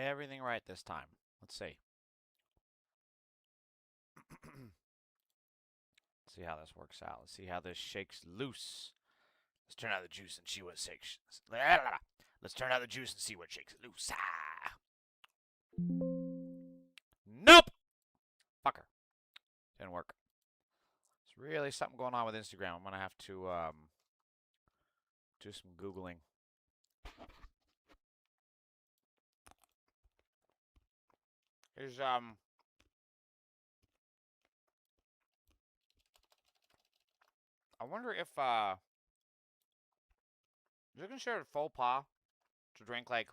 everything right this time. Let's see. Let's see how this works out. Let's see how this shakes loose. Let's turn out the juice and see what shakes. Let's turn out the juice and see what shakes loose. Ah. Nope! Fucker. Didn't work. There's really something going on with Instagram. I'm going to have to do some Googling. I wonder if is it considered faux pas to drink like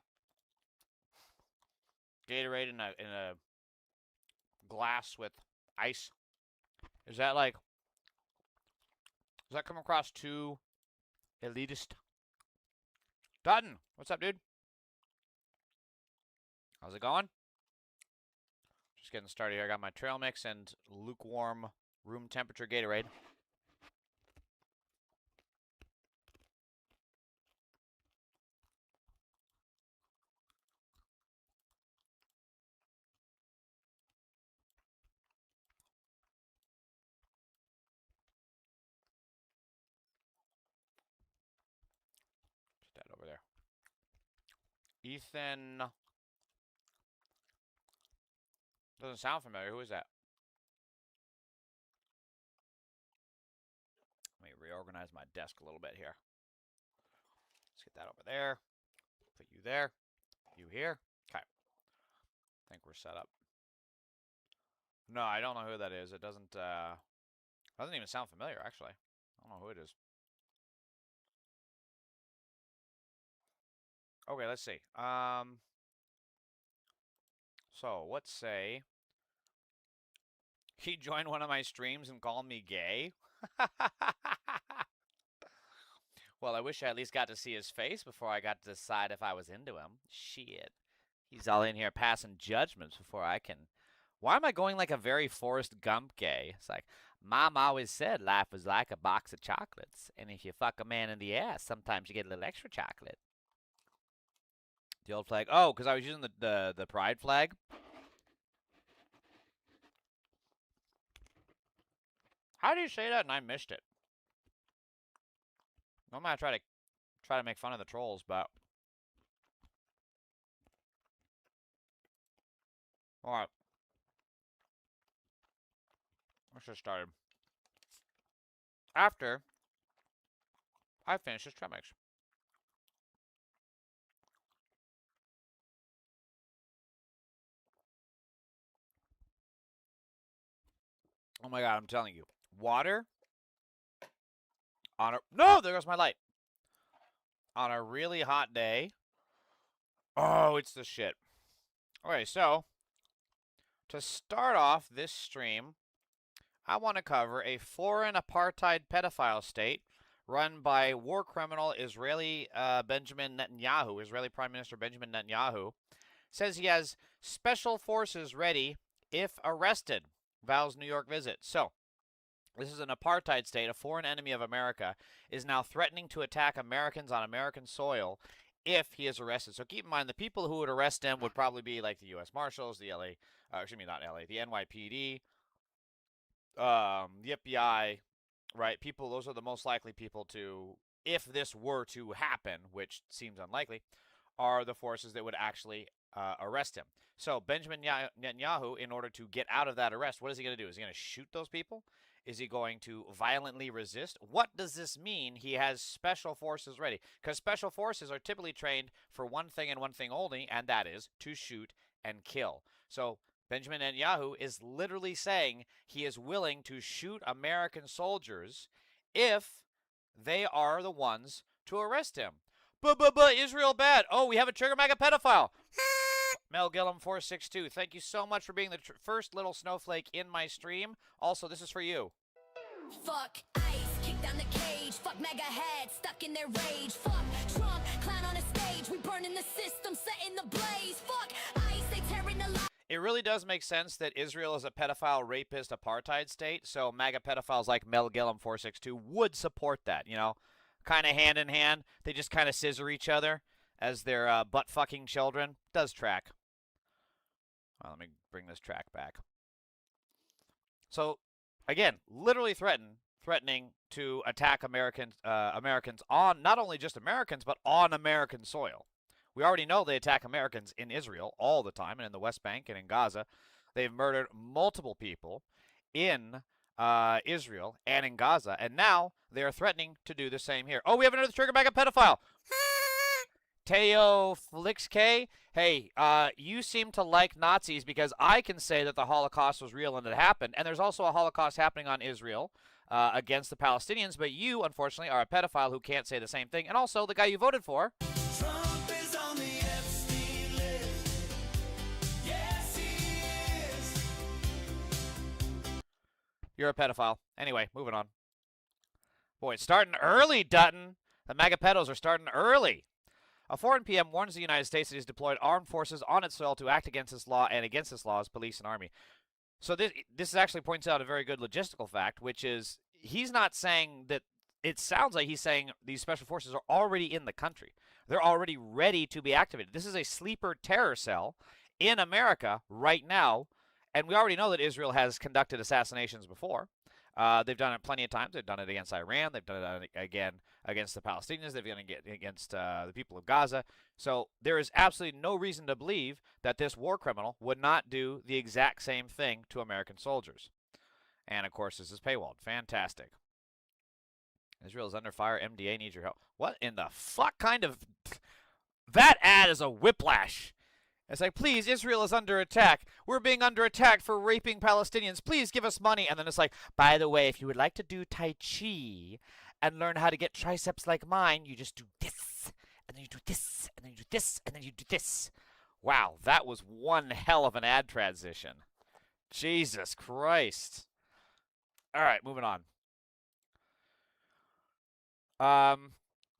Gatorade in a glass with ice? Is that like, does that come across too elitist? Dutton, what's up, dude? How's it going? Just getting started here. I got my trail mix and lukewarm room temperature Gatorade. Put that over there. Ethan. Doesn't sound familiar. Who is that? Let me reorganize my desk a little bit here. Let's get that over there. Put you there. You here. Okay. I think we're set up. No, I don't know who that is. It doesn't even sound familiar, actually. I don't know who it is. Okay, let's see. So let's say he joined one of my streams and called me gay. Well, I wish I at least got to see his face before I got to decide if I was into him. Shit. He's all in here passing judgments before I can. Why am I going like a very Forrest Gump gay? It's like, Mom always said life was like a box of chocolates. And if you fuck a man in the ass, sometimes you get a little extra chocolate. The old flag. Oh, because I was using the pride flag. How do you say that and I missed it? Normally I try to make fun of the trolls, but alright. Let's get started. After I finish this trail mix. Oh my god, I'm telling you. Water on a... No! There goes my light. On a really hot day. Oh, it's the shit. Okay, so to start off this stream, I want to cover a foreign apartheid pedophile state run by war criminal Israeli Benjamin Netanyahu. Israeli Prime Minister Benjamin Netanyahu says he has special forces ready if arrested. Vows New York visit. So, this is an apartheid state. A foreign enemy of America is now threatening to attack Americans on American soil if he is arrested. So keep in mind, the people who would arrest him would probably be like the U.S. Marshals, the LA, excuse me, not LA, the NYPD, the FBI, right? People, those are the most likely people to, if this were to happen, which seems unlikely, are the forces that would actually arrest him. So Benjamin Netanyahu, in order to get out of that arrest, what is he going to do? Is he going to shoot those people? Is he going to violently resist? What does this mean? He has special forces ready. Because special forces are typically trained for one thing and one thing only, and that is to shoot and kill. So Benjamin Netanyahu is literally saying he is willing to shoot American soldiers if they are the ones to arrest him. But Israel bad. Oh, we have a trigger mega pedophile. Mel Gillum 462. Thank you so much for being the first little snowflake in my stream. Also, this is for you. Fuck ICE, kick down the cage. Fuck mega heads, stuck in their rage. Fuck Trump, clown on a stage. We burning the system, setting the blaze. Fuck ICE, they tearing the light. It really does make sense that Israel is a pedophile, rapist, apartheid state, so MAGA pedophiles like Mel Gillum 462 would support that, you know? Kind of hand in hand. They just kind of scissor each other as their butt-fucking children. Does track. Well, let me bring this track back. So, again, literally threatening to attack Americans on not only just Americans, but on American soil. We already know they attack Americans in Israel all the time and in the West Bank and in Gaza. They've murdered multiple people in Israel and in Gaza, and now they are threatening to do the same here. Oh, we have another trigger back, a pedophile. Teo Flix K, hey, you seem to like Nazis because I can say that the Holocaust was real and it happened, and there's also a Holocaust happening on Israel against the Palestinians, but you, unfortunately, are a pedophile who can't say the same thing, and also the guy you voted for. Trump is on the Epstein list. Yes, he is. You're a pedophile. Anyway, moving on. Boy, it's starting early, Dutton. The MAGA pedos are starting early. A foreign PM warns the United States that he's deployed armed forces on its soil to act against this law and against this law's police and army. So this actually points out a very good logistical fact, which is he's not saying that. It sounds like he's saying these special forces are already in the country. They're already ready to be activated. This is a sleeper terror cell in America right now, and we already know that Israel has conducted assassinations before. They've done it plenty of times. They've done it against Iran. They've done it again against the Palestinians. They've done it against the people of Gaza. So there is absolutely no reason to believe that this war criminal would not do the exact same thing to American soldiers. And, of course, this is paywalled. Fantastic. Israel is under fire. MDA needs your help. What in the fuck kind of... That ad is a whiplash. It's like, please, Israel is under attack. We're being under attack for raping Palestinians. Please give us money. And then it's like, by the way, if you would like to do Tai Chi and learn how to get triceps like mine, you just do this, and then you do this, and then you do this, and then you do this. Wow, that was one hell of an ad transition. Jesus Christ. All right, moving on.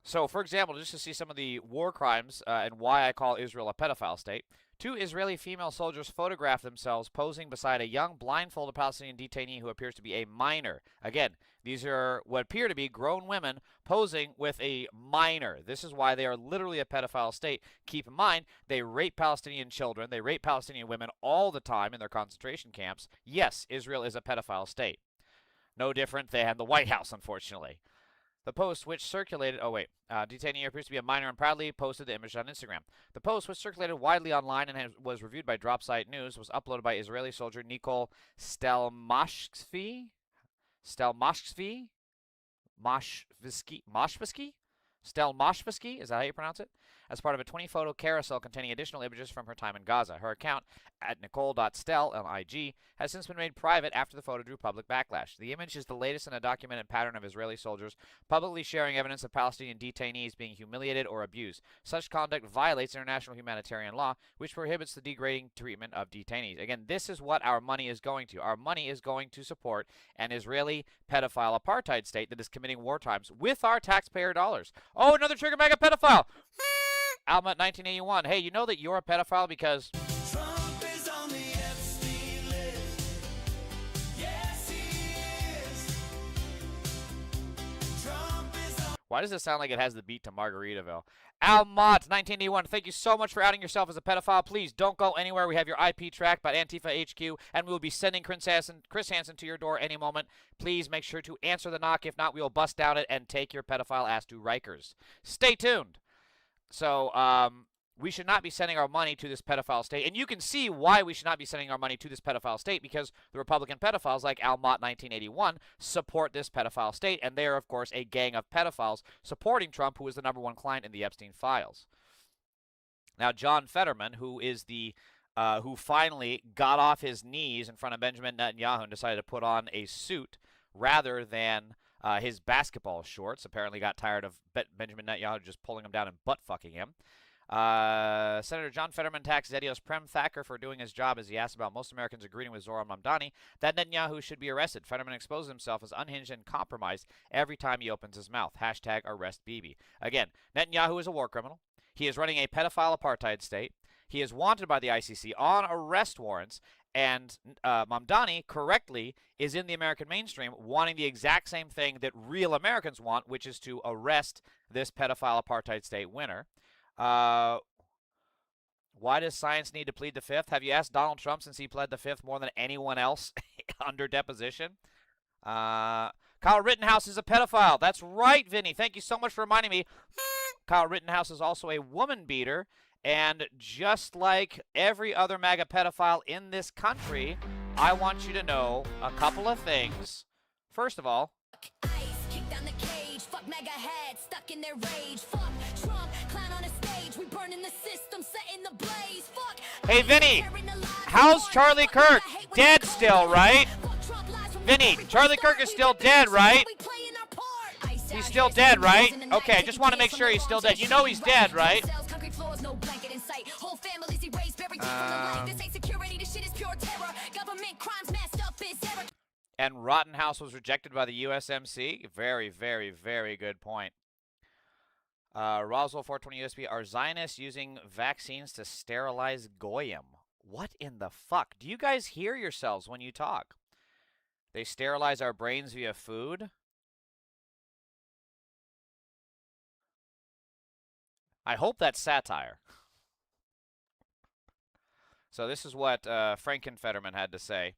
So, for example, just to see some of the war crimes and why I call Israel a pedophile state, 2 Israeli female soldiers photographed themselves posing beside a young blindfolded Palestinian detainee who appears to be a minor. Again, these are what appear to be grown women posing with a minor. This is why they are literally a pedophile state. Keep in mind, they rape Palestinian children. They rape Palestinian women all the time in their concentration camps. Yes, Israel is a pedophile state. No different than the White House, unfortunately. The post, which circulated, detainee appears to be a minor and proudly posted the image on Instagram. The post, which circulated widely online and was reviewed by Dropsite News, was uploaded by Israeli soldier Nicole Stelmashvsky, is that how you pronounce it? As part of a 20-photo carousel containing additional images from her time in Gaza. Her account, at nicole.stel, L-I-G, has since been made private after the photo drew public backlash. The image is the latest in a documented pattern of Israeli soldiers publicly sharing evidence of Palestinian detainees being humiliated or abused. Such conduct violates international humanitarian law, which prohibits the degrading treatment of detainees. Again, this is what our money is going to. Our money is going to support an Israeli pedophile apartheid state that is committing war crimes with our taxpayer dollars. Oh, another trigger mega pedophile! Alma 1981. Hey, you know that you're a pedophile because... Trump is on the Epstein list. Yes, he is. Trump is on... Why does it sound like it has the beat to Margaritaville? Almont 1981. Thank you so much for outing yourself as a pedophile. Please don't go anywhere. We have your IP tracked by Antifa HQ, and we will be sending Chris Hansen to your door any moment. Please make sure to answer the knock. If not, we will bust down it and take your pedophile ass to Rikers. Stay tuned. So, we should not be sending our money to this pedophile state. And you can see why we should not be sending our money to this pedophile state, because the Republican pedophiles like Almont 1981 support this pedophile state. And they are, of course, a gang of pedophiles supporting Trump, who is the #1 client in the Epstein files. Now, John Fetterman, who is the who finally got off his knees in front of Benjamin Netanyahu and decided to put on a suit rather than his basketball shorts. Apparently got tired of Benjamin Netanyahu just pulling him down and butt-fucking him. Senator John Fetterman attacks Zedio's Prem Thacker for doing his job as he asked about most Americans agreeing with Zoran Mamdani that Netanyahu should be arrested. Fetterman exposes himself as unhinged and compromised every time he opens his mouth. # arrest Bibi. Again, Netanyahu is a war criminal. He is running a pedophile apartheid state. He is wanted by the ICC on arrest warrants. And Mamdani, correctly, is in the American mainstream wanting the exact same thing that real Americans want, which is to arrest this pedophile apartheid state winner. Why does science need to plead the fifth? Have you asked Donald Trump since he pled the fifth more than anyone else under deposition? Kyle Rittenhouse is a pedophile. That's right, Vinny. Thank you so much for reminding me. Kyle Rittenhouse is also a woman beater. And just like every other MAGA pedophile in this country, I want you to know a couple of things. First of all, Ice, kick down the cage, fuck mega heads, stuck in their rage. Fuck Trump, clown on a stage, we burning the system, setting the blaze. Fuck. Hey, Vinny, how's Charlie Kirk? Dead still, right? Vinny, Charlie Kirk is still dead, right? He's still dead, right? Okay, just want to make sure he's still dead. You know he's dead, right? And Rottenhouse was rejected by the USMC. Very, very, very good point. Roswell 420 USB. Are Zionists using vaccines to sterilize Goyim? What in the fuck? Do you guys hear yourselves when you talk? They sterilize our brains via food? I hope that's satire. So this is what Frankenfetterman had to say.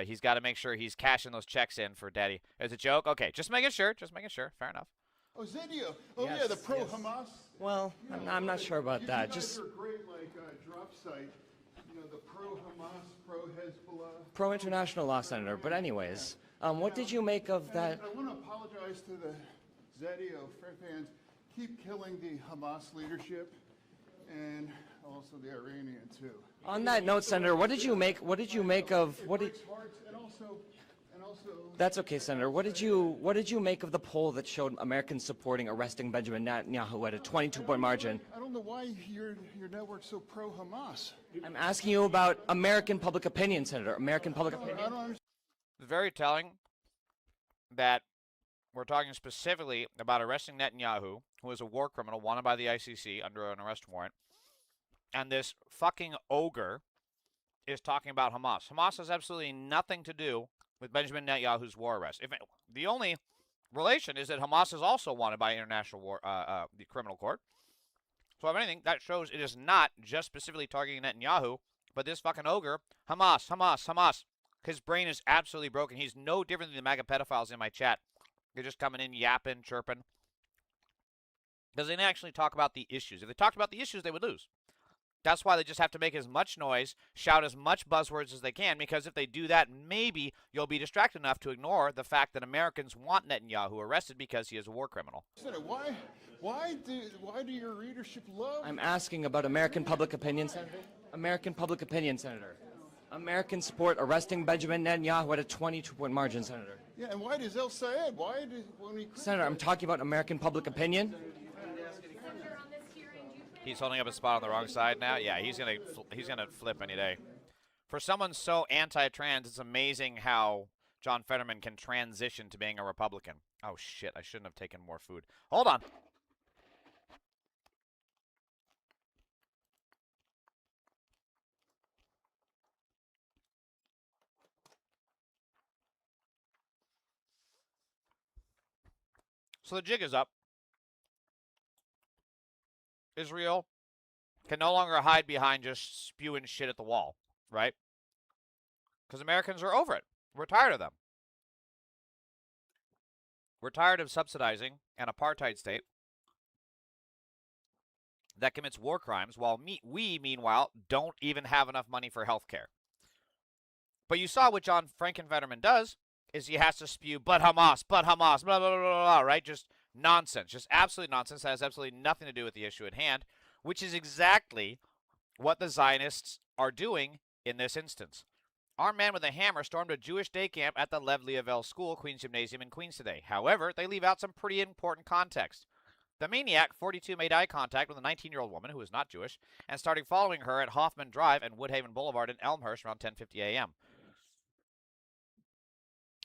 He's got to make sure he's cashing those checks in for Daddy. It's a joke? Okay, just making sure. Just making sure. Fair enough. Oh, Zadio. Oh, Yes, yeah, the pro-Hamas. Well, I'm not sure about that. You Just guys are a great, drop site. You know, the pro-Hamas, pro-Hezbollah. pro-international law, Senator. But anyways, what did you make of that? I want to apologize to the Zadio fans. Keep killing the Hamas leadership and also the Iranian, too. On that note, Senator, what did you make of what did? Breaks hearts and also. That's okay, Senator. What did you make of the poll that showed Americans supporting arresting Benjamin Netanyahu at a 22-point margin? I don't know why your network's so pro-Hamas. I'm asking you about American public opinion, Senator. American public opinion. I don't understand. It's very telling that we're talking specifically about arresting Netanyahu, who is a war criminal wanted by the ICC under an arrest warrant, and this fucking ogre is talking about Hamas. Hamas has absolutely nothing to do with Benjamin Netanyahu's war arrest. The only relation is that Hamas is also wanted by international the criminal court. So if anything, that shows it is not just specifically targeting Netanyahu, but this fucking ogre, Hamas, Hamas, Hamas. His brain is absolutely broken. He's no different than the MAGA pedophiles in my chat. They're just coming in, yapping, chirping. Because they didn't actually talk about the issues. If they talked about the issues, they would lose. That's why they just have to make as much noise, shout as much buzzwords as they can, because if they do that, maybe you'll be distracted enough to ignore the fact that Americans want Netanyahu arrested because he is a war criminal. Why do your readership love? I'm asking about American public opinion, Senator. American public opinion, Senator. Americans support arresting Benjamin Netanyahu at a 22-point margin, Senator. Yeah, and why does El Sayed? Senator, I'm talking about American public opinion. He's holding up his spot on the wrong side now. Yeah, he's gonna flip any day. For someone so anti-trans, it's amazing how John Fetterman can transition to being a Republican. Oh shit, I shouldn't have taken more food. Hold on. So the jig is up. Israel can no longer hide behind just spewing shit at the wall, right? Because Americans are over it. We're tired of them. We're tired of subsidizing an apartheid state that commits war crimes while we, meanwhile, don't even have enough money for health care. But you saw what John Frankenfetterman does is he has to spew, but Hamas, blah, blah, blah, blah, right? Just nonsense, just absolute nonsense that has absolutely nothing to do with the issue at hand, which is exactly what the Zionists are doing in this instance. Armed man with a hammer stormed a Jewish day camp at the Lev Leavel School, Queens Gymnasium in Queens today. However, they leave out some pretty important context. The maniac, 42, made eye contact with a 19-year-old woman who is not Jewish and started following her at Hoffman Drive and Woodhaven Boulevard in Elmhurst around 10:50 a.m.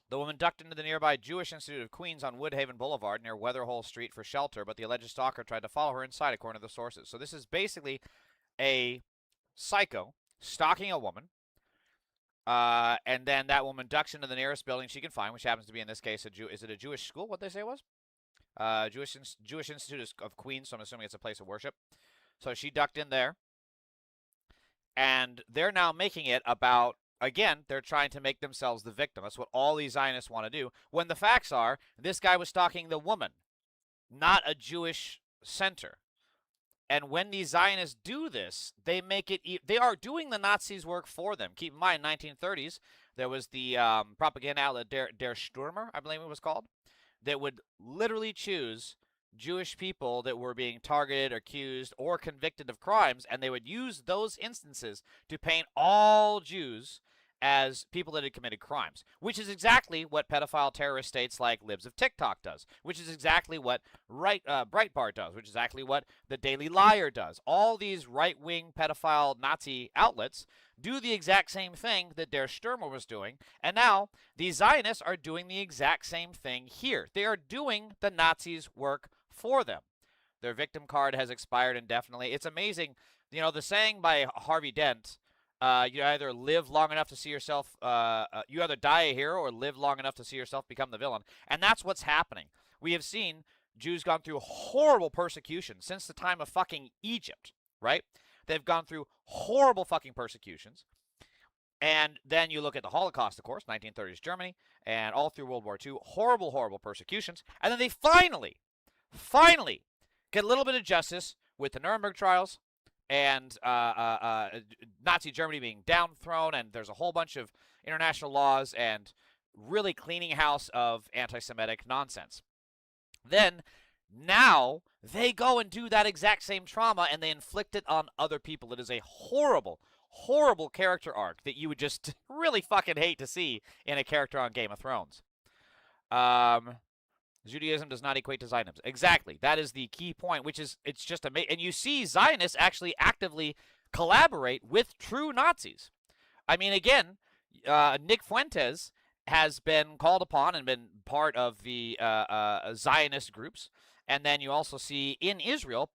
The woman ducked into the nearby Jewish Institute of Queens on Woodhaven Boulevard near Weatherhole Street for shelter, but the alleged stalker tried to follow her inside, according to the sources. So this is basically a psycho stalking a woman, and then that woman ducks into the nearest building she can find, which happens to be, in this case, is it a Jewish school, what they say it was? Jewish Institute of Queens, so I'm assuming it's a place of worship. So she ducked in there, And they're now making it about, again, they're trying to make themselves the victim. That's what all these Zionists want to do. When the facts are, this guy was stalking the woman, not a Jewish center. And when these Zionists do this, they make it. They are doing the Nazis' work for them. Keep in mind, 1930s, there was the propaganda outlet Der Stürmer, I believe it was called, that would literally choose Jewish people that were being targeted, accused, or convicted of crimes, and they would use those instances to paint all Jews as people that had committed crimes, which is exactly what pedophile terrorist states like Libs of TikTok does, which is exactly what Breitbart does, which is exactly what the Daily Liar does. All these right-wing pedophile Nazi outlets do the exact same thing that Der Stürmer was doing, and now the Zionists are doing the exact same thing here. They are doing the Nazis' work for them. Their victim card has expired indefinitely. It's amazing. You know, the saying by Harvey Dent, you either live long enough to see yourself, you either die a hero or live long enough to see yourself become the villain. And that's what's happening. We have seen Jews gone through horrible persecution since the time of fucking Egypt, right? They've gone through horrible fucking persecutions. And then you look at the Holocaust, of course, 1930s Germany, and all through World War II, horrible, horrible persecutions. And then they finally get a little bit of justice with the Nuremberg trials and Nazi Germany being downthrone, and there's a whole bunch of international laws and really cleaning house of anti-Semitic nonsense. Then, now, they go and do that exact same trauma, and they inflict it on other people. It is a horrible, horrible character arc that you would just really fucking hate to see in a character on Game of Thrones. Judaism does not equate to Zionism. Exactly. That is the key point, which is, it's just amazing. And you see Zionists actually actively collaborate with true Nazis. I mean, again, Nick Fuentes has been called upon and been part of the Zionist groups. And then you also see in Israel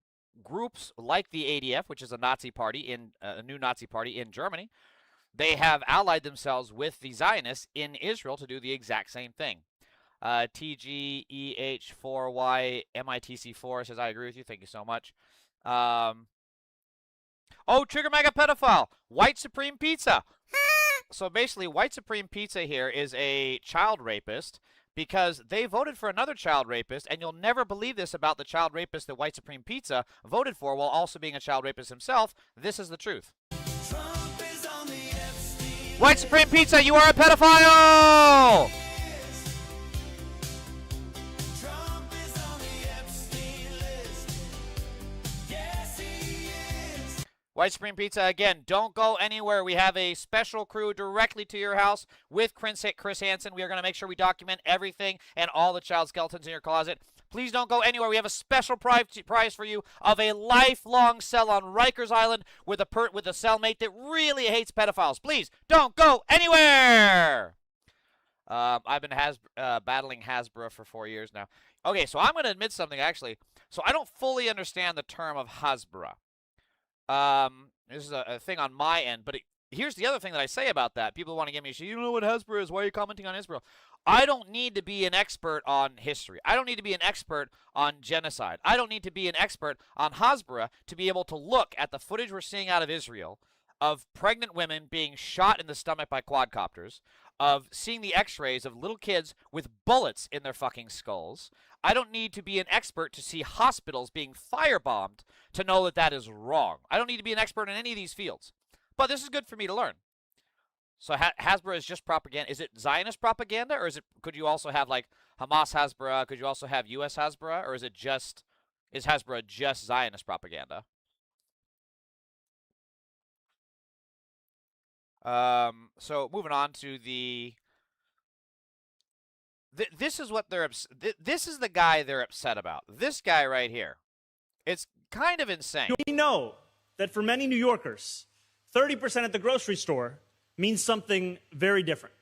groups like the ADF, which is a Nazi party, a new Nazi party in Germany. They have allied themselves with the Zionists in Israel to do the exact same thing. TGEH4YMITC4 says, I agree with you. Thank you so much. Oh, Trigger Mega Pedophile. White Supreme Pizza. So basically, White Supreme Pizza here is a child rapist because they voted for another child rapist, and you'll never believe this about the child rapist that White Supreme Pizza voted for while also being a child rapist himself. This is the truth. White Supreme Pizza, you are a pedophile! White Supreme Pizza, again, don't go anywhere. We have a special crew directly to your house with Chris Hansen. We are going to make sure we document everything and all the child skeletons in your closet. Please don't go anywhere. We have a special prize for you of a lifelong cell on Rikers Island with a cellmate that really hates pedophiles. Please don't go anywhere. I've been battling Hasbro for 4 years now. Okay, so I'm going to admit something, actually. So I don't fully understand the term of Hasbro. This is a thing on my end, but here's the other thing that I say about that. People want to give me shit. You don't know what Hasbro is. Why are you commenting on Israel? I don't need to be an expert on history. I don't need to be an expert on genocide. I don't need to be an expert on Hasbro to be able to look at the footage we're seeing out of Israel of pregnant women being shot in the stomach by quadcopters, of seeing the x-rays of little kids with bullets in their fucking skulls. I don't need to be an expert to see hospitals being firebombed to know that that is wrong. I don't need to be an expert in any of these fields. But this is good for me to learn. So Hasbro is just propaganda. Is it Zionist propaganda, or could you also have like Hamas Hasbro? Could you also have U.S. Hasbro, or is Hasbro just Zionist propaganda? So moving on to this is what they're this is the guy they're upset about. This guy right here. It's kind of insane. We know that for many New Yorkers, 30% at the grocery store means something very different.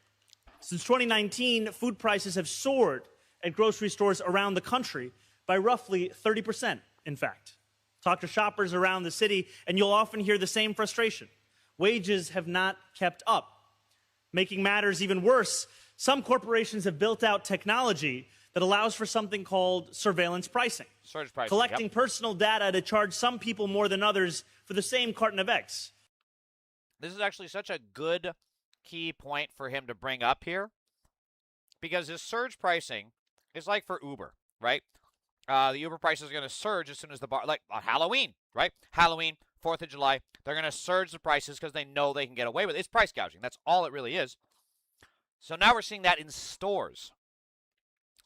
Since 2019, food prices have soared at grocery stores around the country by roughly 30%, in fact. Talk to shoppers around the city, and you'll often hear the same frustration. Wages have not kept up. Making matters even worse, some corporations have built out technology that allows for something called surveillance pricing. Surge pricing, collecting yep. personal data to charge some people more than others for the same carton of eggs. This is actually such a good key point for him to bring up here, because this surge pricing is like for Uber, right? The Uber prices are going to surge as soon as the bar, like on Halloween, right? Halloween, 4th of July, they're going to surge the prices because they know they can get away with it. It's price gouging. That's all it really is. So now we're seeing that in stores.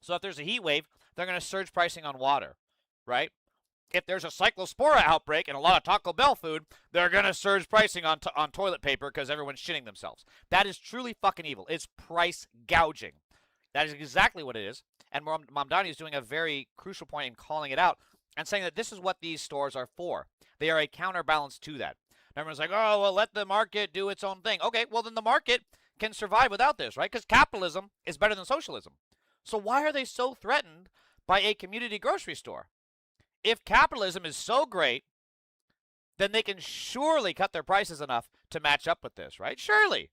So if there's a heat wave, they're going to surge pricing on water, right? If there's a cyclospora outbreak and a lot of Taco Bell food, they're going to surge pricing on toilet paper because everyone's shitting themselves. That is truly fucking evil. It's price gouging. That is exactly what it is. And Mamdani is doing a very crucial point in calling it out and saying that this is what these stores are for. They are a counterbalance to that. And everyone's like, oh, well, let the market do its own thing. Okay, well, then the market can survive without this, right? Because capitalism is better than socialism. So why are they so threatened by a community grocery store? If capitalism is so great, then they can surely cut their prices enough to match up with this, right? Surely.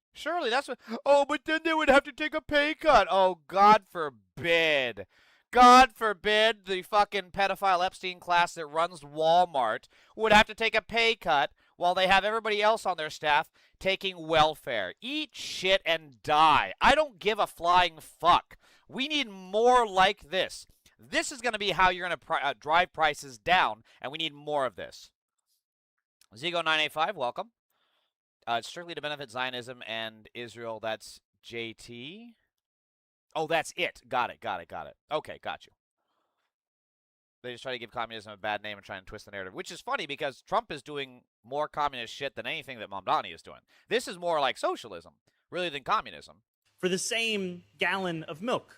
That's what. Oh, but then they would have to take a pay cut. Oh, God forbid. God forbid the fucking pedophile Epstein class that runs Walmart would have to take a pay cut while they have everybody else on their staff taking welfare. Eat shit and die. I don't give a flying fuck. We need more like this. This is going to be how you're going to drive prices down, and we need more of this. Zigo985, welcome. It's strictly to benefit Zionism and Israel. That's JT. Oh, that's it. Got it. Okay, got you. They just try to give communism a bad name and try and twist the narrative, which is funny because Trump is doing more communist shit than anything that Mamdani is doing. This is more like socialism, really, than communism. For the same gallon of milk.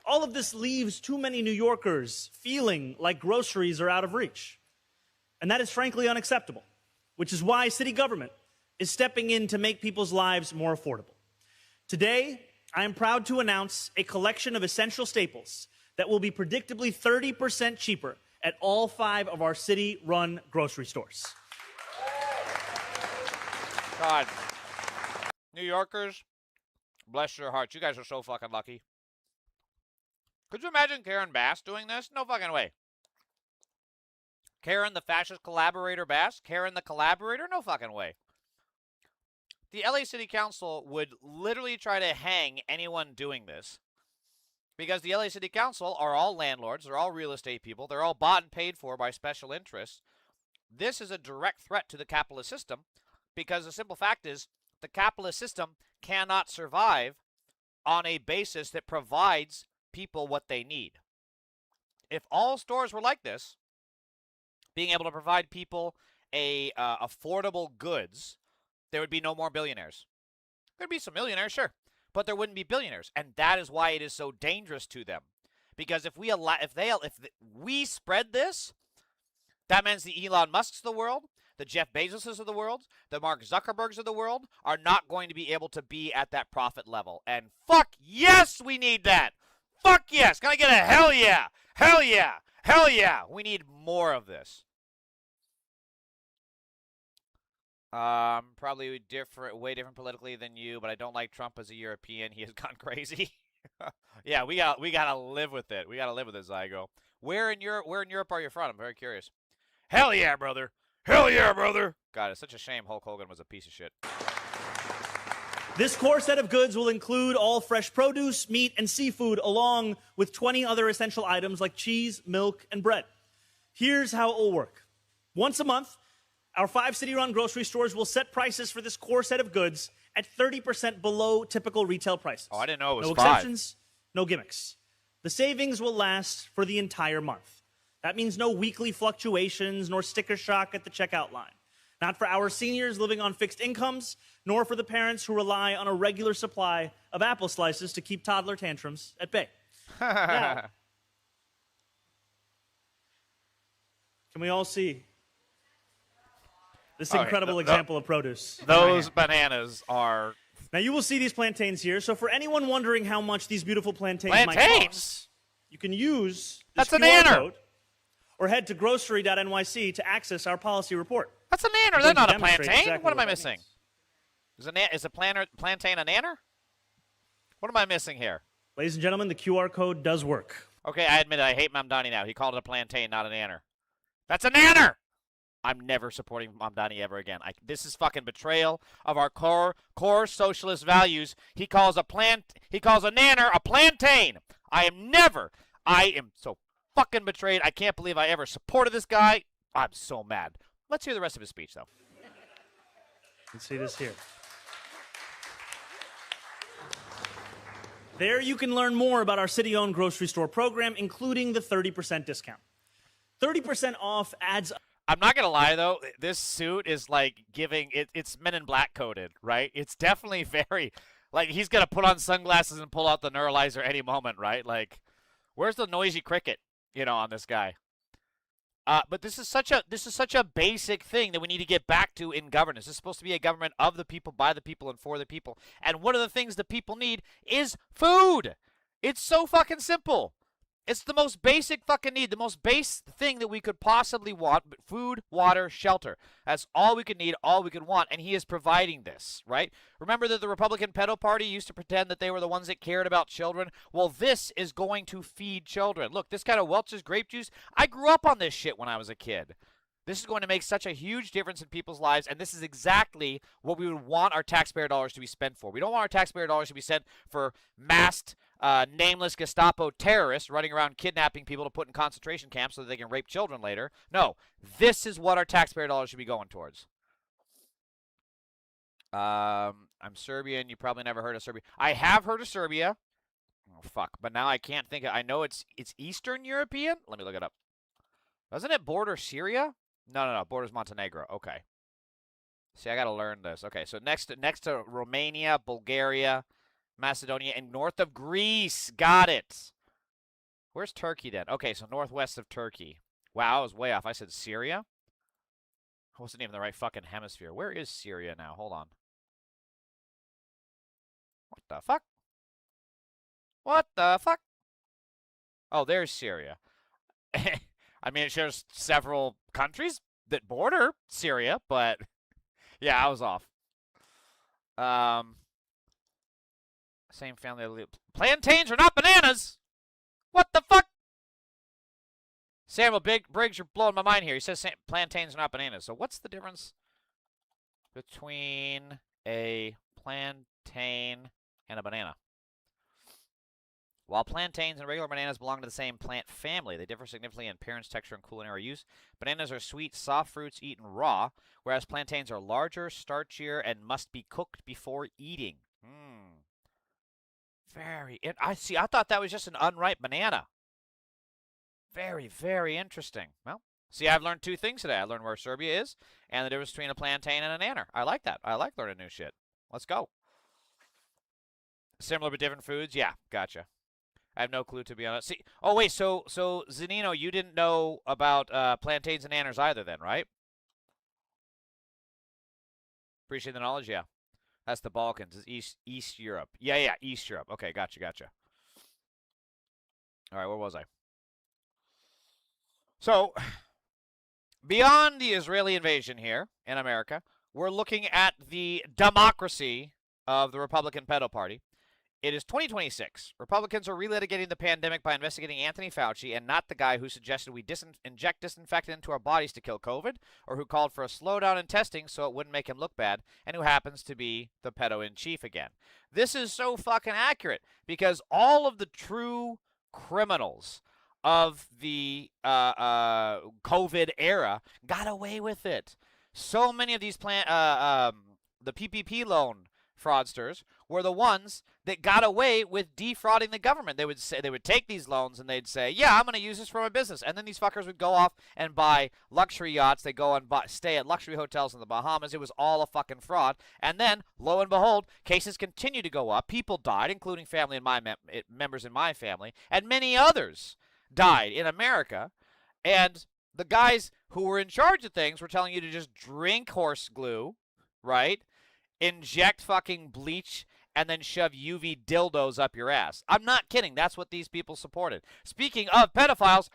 All of this leaves too many New Yorkers feeling like groceries are out of reach. And that is frankly unacceptable, which is why city government is stepping in to make people's lives more affordable. Today, I am proud to announce a collection of essential staples that will be predictably 30% cheaper at all 5 of our city-run grocery stores. God. New Yorkers, bless your hearts. You guys are so fucking lucky. Could you imagine Karen Bass doing this? No fucking way. Karen the fascist collaborator Bass? Karen the collaborator? No fucking way. The LA City Council would literally try to hang anyone doing this because the LA City Council are all landlords. They're all real estate people. They're all bought and paid for by special interests. This is a direct threat to the capitalist system because the simple fact is the capitalist system cannot survive on a basis that provides people what they need. If all stores were like this, being able to provide people affordable goods, there would be no more billionaires. There'd be some millionaires, sure, but there wouldn't be billionaires, and that is why it is so dangerous to them. Because if we spread this, that means the Elon Musks of the world, the Jeff Bezoses of the world, the Mark Zuckerbergs of the world are not going to be able to be at that profit level. And fuck yes, we need that. Fuck yes. Can I get a hell yeah? Hell yeah. Hell yeah. We need more of this. Probably way different politically than you, but I don't like Trump as a European. He has gone crazy. Yeah, we gotta live with it. We gotta live with it, Zygo. Where in Europe are you from? I'm very curious. Hell yeah, brother. Hell yeah, brother. God, it's such a shame Hulk Hogan was a piece of shit. This core set of goods will include all fresh produce, meat, and seafood, along with 20 other essential items like cheese, milk, and bread. Here's how it will work. Once a month, our 5 city-run grocery stores will set prices for this core set of goods at 30% below typical retail prices. Oh, I didn't know it was no 5. exceptions, no gimmicks. The savings will last for the entire month. That means no weekly fluctuations nor sticker shock at the checkout line. Not for our seniors living on fixed incomes, nor for the parents who rely on a regular supply of apple slices to keep toddler tantrums at bay. Now, can we all see this incredible example of produce? Those bananas are... Now, you will see these plantains here. So for anyone wondering how much these beautiful plantains might cost, you can use this QR code or head to grocery.nyc to access our policy report. That's a nanner. That's not a plantain. Exactly what am I missing? Is a plantain a nanner? What am I missing here? Ladies and gentlemen, the QR code does work. Okay, I admit it. I hate Mamdani now. He called it a plantain, not a nanner. That's a nanner! I'm never supporting Mamdani ever again. This is fucking betrayal of our core socialist values. He calls a nanner a plantain. I am so fucking betrayed. I can't believe I ever supported this guy. I'm so mad. Let's hear the rest of his speech, though. Let's see this here. There you can learn more about our city-owned grocery store program, including the 30% discount. 30% off adds... I'm not going to lie, though. This suit is like it's Men in Black coded, right? It's definitely very... Like, he's going to put on sunglasses and pull out the neuralizer any moment, right? Like, where's the noisy cricket, on this guy? But this is such a basic thing that we need to get back to in governance. This is supposed to be a government of the people, by the people, and for the people. And one of the things the people need is food. It's so fucking simple. It's the most basic fucking need, the most base thing that we could possibly want, but food, water, shelter. That's all we could need, all we could want, and he is providing this, right? Remember that the Republican pedo party used to pretend that they were the ones that cared about children? Well, this is going to feed children. Look, this kind of Welch's grape juice, I grew up on this shit when I was a kid. This is going to make such a huge difference in people's lives, and this is exactly what we would want our taxpayer dollars to be spent for. We don't want our taxpayer dollars to be spent for masked, nameless Gestapo terrorists running around kidnapping people to put in concentration camps so that they can rape children later. No, this is what our taxpayer dollars should be going towards. I'm Serbian. You probably never heard of Serbia. I have heard of Serbia. Oh, fuck. But now I can't think of... I know it's Eastern European. Let me look it up. Doesn't it border Syria? No. Borders Montenegro. Okay. See, I got to learn this. Okay, so next to Romania, Bulgaria, Macedonia, and north of Greece. Got it. Where's Turkey then? Okay, so northwest of Turkey. Wow, I was way off. I said Syria. I wasn't even the right fucking hemisphere. Where is Syria now? Hold on. What the fuck? What the fuck? Oh, there's Syria. I mean, it shares several countries that border Syria, but yeah, I was off. Same family. Plantains are not bananas. What the fuck? Samuel Briggs, you're blowing my mind here. He says plantains are not bananas. So what's the difference between a plantain and a banana? While plantains and regular bananas belong to the same plant family, they differ significantly in appearance, texture, and culinary use. Bananas are sweet, soft fruits eaten raw, whereas plantains are larger, starchier, and must be cooked before eating. I thought that was just an unripe banana. Very, very interesting. Well, see, I've learned two things today. I learned where Serbia is and the difference between a plantain and a nanner. I like that. I like learning new shit. Let's go. Similar but different foods? Yeah, gotcha. I have no clue, to be honest. See, oh, wait, so Zanino, you didn't know about plantains and nanners either then, right? Appreciate the knowledge, yeah. That's the Balkans. It's East Europe. Yeah, East Europe. Okay, gotcha. All right, where was I? So, beyond the Israeli invasion here in America, we're looking at the democracy of the Republican pedo party. It is 2026. Republicans are relitigating the pandemic by investigating Anthony Fauci and not the guy who suggested we inject disinfectant into our bodies to kill COVID, or who called for a slowdown in testing so it wouldn't make him look bad, and who happens to be the pedo-in-chief again. This is so fucking accurate because all of the true criminals of the COVID era got away with it. So many of these the PPP loan fraudsters were the ones that got away with defrauding the government. They would take these loans and they'd say, yeah, I'm going to use this for my business. And then these fuckers would go off and buy luxury yachts. They go and stay at luxury hotels in the Bahamas. It was all a fucking fraud. And then, lo and behold, cases continue to go up. People died, including family and members in my family, and many others died in America. And the guys who were in charge of things were telling you to just drink horse glue, right? Inject fucking bleach, and then shove UV dildos up your ass. I'm not kidding. That's what these people supported. Speaking of pedophiles,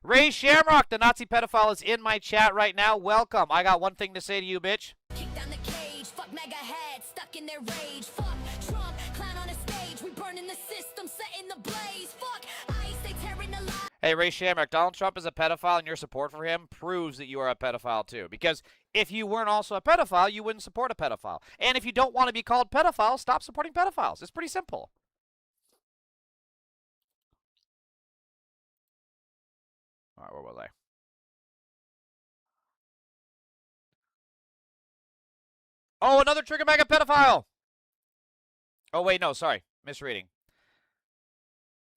Ray Shamrock, the Nazi pedophile, is in my chat right now. Welcome. I got one thing to say to you, bitch. Kick down the cage, fuck mega heads, stuck in their rage. Fuck Trump, clown on a stage, we burning the system, setting the blaze. Fuck ICE, they tearing the line. Hey, Ray Shamrock, Donald Trump is a pedophile, and your support for him proves that you are a pedophile too. Because if you weren't also a pedophile, you wouldn't support a pedophile. And if you don't want to be called pedophile, stop supporting pedophiles. It's pretty simple. All right, where was I? Oh, another trigger mega pedophile! Oh, wait, no, sorry. Misreading.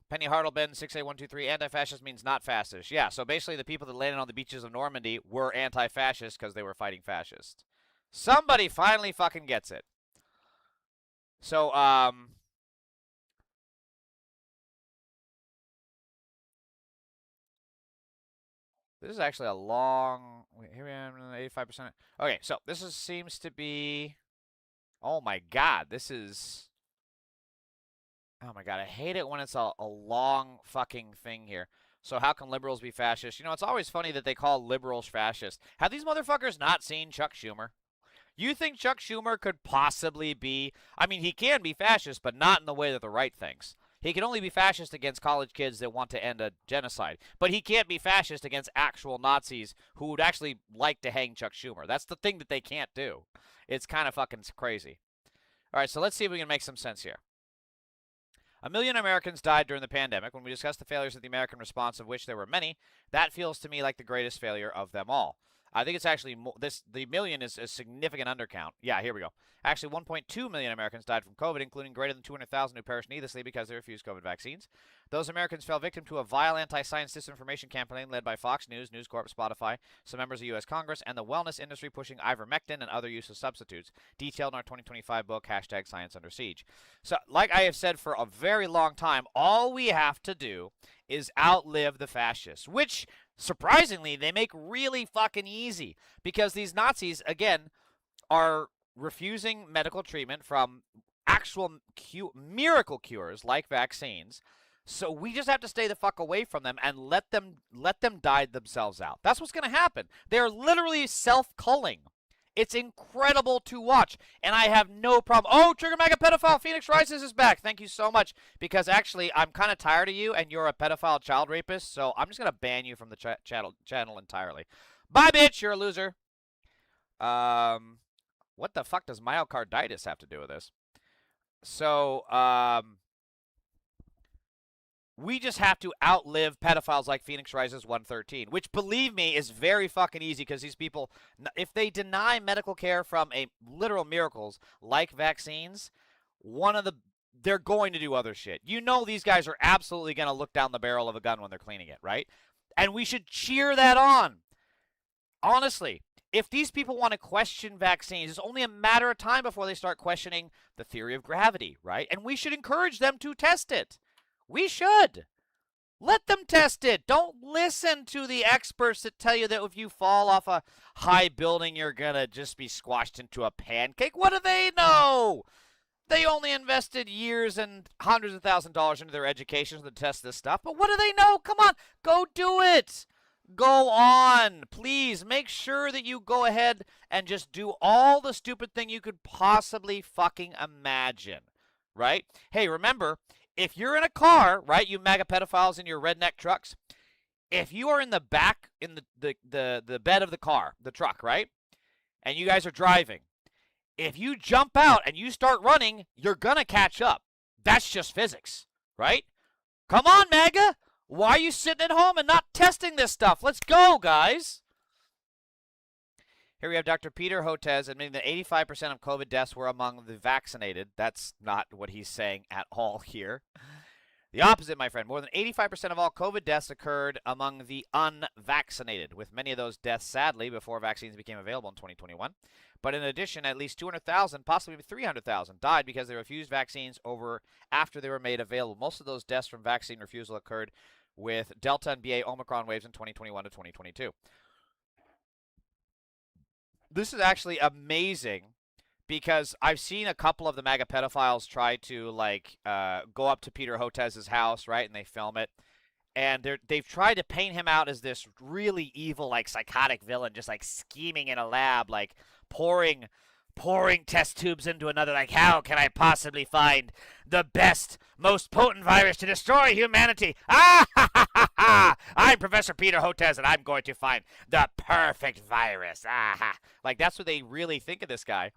Penny Hartleben, 68123, anti-fascist means not fascist. Yeah, so basically the people that landed on the beaches of Normandy were anti-fascist because they were fighting fascists. Somebody finally fucking gets it. So, this is actually a long... Wait, here we are, 85%. Okay, so this seems to be... Oh my god, this is... Oh my god, I hate it when it's a long fucking thing here. So how can liberals be fascist? You know, it's always funny that they call liberals fascist. Have these motherfuckers not seen Chuck Schumer? You think Chuck Schumer could possibly be... I mean, he can be fascist, but not in the way that the right thinks. He can only be fascist against college kids that want to end a genocide. But he can't be fascist against actual Nazis who would actually like to hang Chuck Schumer. That's the thing that they can't do. It's kind of fucking crazy. All right, so let's see if we can make some sense here. 1 million Americans died during the pandemic. When we discuss the failures of the American response, of which there were many, that feels to me like the greatest failure of them all. I think it's actually the million is a significant undercount. Yeah, here we go. Actually, 1.2 million Americans died from COVID, including greater than 200,000 who perished needlessly because they refused COVID vaccines. Those Americans fell victim to a vile anti-science disinformation campaign led by Fox News, News Corp, Spotify, some members of U.S. Congress, and the wellness industry pushing ivermectin and other useless substitutes, detailed in our 2025 book, #ScienceUnderSiege. So, like I have said for a very long time, all we have to do is outlive the fascists, which, surprisingly, they make really fucking easy, because these Nazis, again, are refusing medical treatment from actual miracle cures like vaccines. So we just have to stay the fuck away from them and let them die themselves out. That's what's going to happen. They're literally self-culling. It's incredible to watch, and I have no problem. Oh, Trigger Mega Pedophile Phoenix Rises is back. Thank you so much, because actually I'm kind of tired of you, and you're a pedophile child rapist, so I'm just going to ban you from the channel entirely. Bye, bitch. You're a loser. What the fuck does myocarditis have to do with this? So, we just have to outlive pedophiles like Phoenix Rises 113, which, believe me, is very fucking easy, because these people, if they deny medical care from literal miracles like vaccines, they're going to do other shit. You know these guys are absolutely going to look down the barrel of a gun when they're cleaning it, right? And we should cheer that on. Honestly, if these people want to question vaccines, it's only a matter of time before they start questioning the theory of gravity, right? And we should encourage them to test it. We should. Let them test it. Don't listen to the experts that tell you that if you fall off a high building, you're going to just be squashed into a pancake. What do they know? They only invested years and hundreds of thousands of dollars into their education to test this stuff. But what do they know? Come on, go do it. Go on. Please make sure that you go ahead and just do all the stupid thing you could possibly fucking imagine. Right? Hey, remember, if you're in a car, right, you MAGA pedophiles in your redneck trucks, if you are in the back, in the bed of the car, the truck, right, and you guys are driving, if you jump out and you start running, you're going to catch up. That's just physics, right? Come on, MAGA. Why are you sitting at home and not testing this stuff? Let's go, guys. Here we have Dr. Peter Hotez admitting that 85% of COVID deaths were among the vaccinated. That's not what he's saying at all here. The opposite, my friend. More than 85% of all COVID deaths occurred among the unvaccinated, with many of those deaths, sadly, before vaccines became available in 2021. But in addition, at least 200,000, possibly 300,000, died because they refused vaccines after they were made available. Most of those deaths from vaccine refusal occurred with Delta and BA Omicron waves in 2021 to 2022. This is actually amazing, because I've seen a couple of the MAGA pedophiles try to, like, go up to Peter Hotez's house, right, and they film it. And they've tried to paint him out as this really evil, like, psychotic villain, just, like, scheming in a lab, like, pouring test tubes into another, like, how can I possibly find the best, most potent virus to destroy humanity? Ah, ha, ha, ha, I'm Professor Peter Hotez, and I'm going to find the perfect virus. Like, that's what they really think of this guy.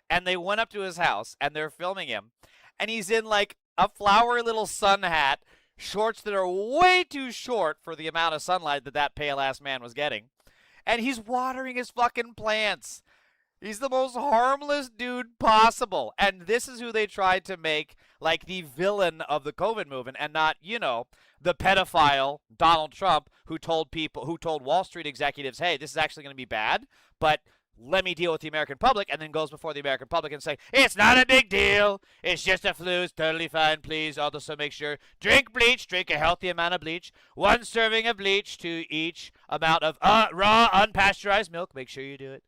And they went up to his house, and they're filming him, and he's in, like, a flowery little sun hat, shorts that are way too short for the amount of sunlight that pale-ass man was getting. And he's watering his fucking plants. He's the most harmless dude possible. And this is who they tried to make like the villain of the COVID movement, and not, you know, the pedophile Donald Trump who told Wall Street executives, hey, this is actually going to be bad, but let me deal with the American public, and then goes before the American public and say, it's not a big deal. It's just a flu. It's totally fine. Please also make sure, drink bleach, drink a healthy amount of bleach. 1 serving of bleach to each amount of raw, unpasteurized milk. Make sure you do it.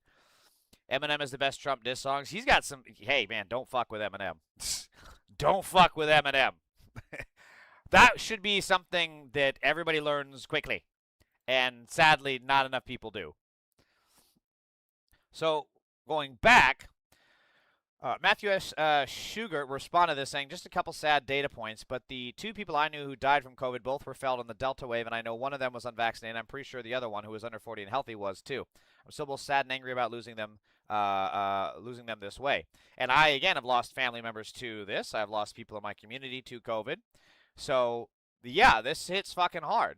Eminem is the best Trump diss songs. He's got some, hey, man, don't fuck with Eminem. Don't fuck with Eminem. That should be something that everybody learns quickly. And sadly, not enough people do. So, going back, Matthew S. Sugar responded to this saying, just a couple sad data points, but the 2 people I knew who died from COVID both were felt in the Delta wave, and I know one of them was unvaccinated. I'm pretty sure the other one, who was under 40 and healthy, was too. I'm still both sad and angry about losing them this way. And I, again, have lost family members to this. I've lost people in my community to COVID. So, yeah, this hits fucking hard.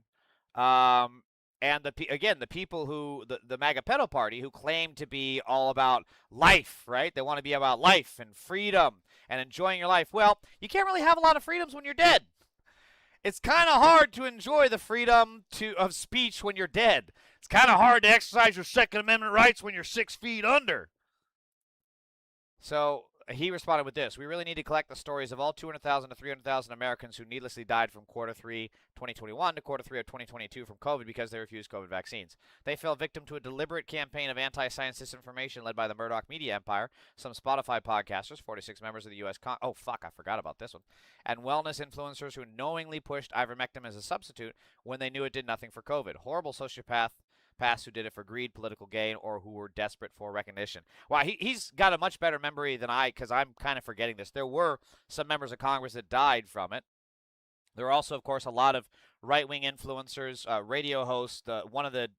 And the people who, the MAGA pedo party, who claim to be all about life, right? They want to be about life and freedom and enjoying your life. Well, you can't really have a lot of freedoms when you're dead. It's kind of hard to enjoy the freedom of speech when you're dead. It's kind of hard to exercise your Second Amendment rights when you're 6 feet under. So he responded with this: we really need to collect the stories of all 200,000 to 300,000 Americans who needlessly died from Q3 2021 to Q3 of 2022 from COVID because they refused COVID vaccines. They fell victim to a deliberate campaign of anti-science disinformation led by the Murdoch media empire, some Spotify podcasters, 46 members of the U.S. I forgot about this one, and wellness influencers who knowingly pushed ivermectin as a substitute when they knew it did nothing for COVID. Horrible sociopaths who did it for greed, political gain, or who were desperate for recognition. Wow, he's got a much better memory than I, because I'm kind of forgetting this. There were some members of Congress that died from it. There are also, of course, a lot of right-wing influencers, radio hosts. One of the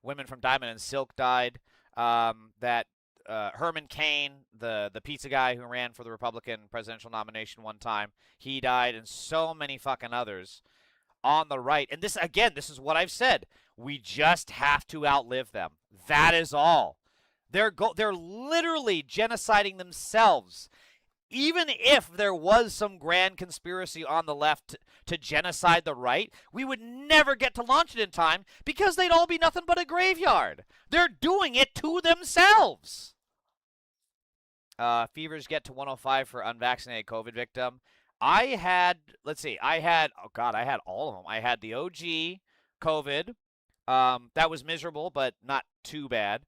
women from Diamond and Silk died. Herman Cain, the pizza guy who ran for the Republican presidential nomination one time, he died, and so many fucking others on the right. And this, again, this is what I've said. We just have to outlive them. That is all. They're literally genociding themselves. Even if there was some grand conspiracy on the left to genocide the right, we would never get to launch it in time because they'd all be nothing but a graveyard. They're doing it to themselves. Fevers get to 105 for unvaccinated COVID victim. I had all of them. I had the OG COVID. That was miserable, but not too bad.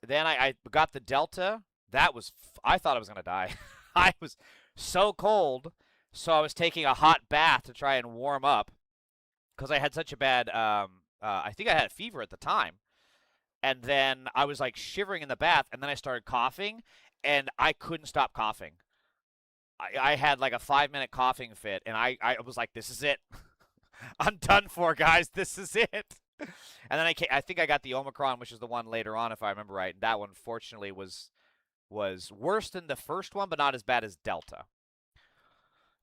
Then I got the Delta. I thought I was going to die. I was so cold, so I was taking a hot bath to try and warm up because I had such a bad, I think I had a fever at the time. And then I was like shivering in the bath, and then I started coughing, and I couldn't stop coughing. I had like a 5-minute coughing fit, and I was like, this is it. I'm done for, guys. This is it. And then I think I got the Omicron, which is the one later on, if I remember right. That one, fortunately, was worse than the first one, but not as bad as Delta.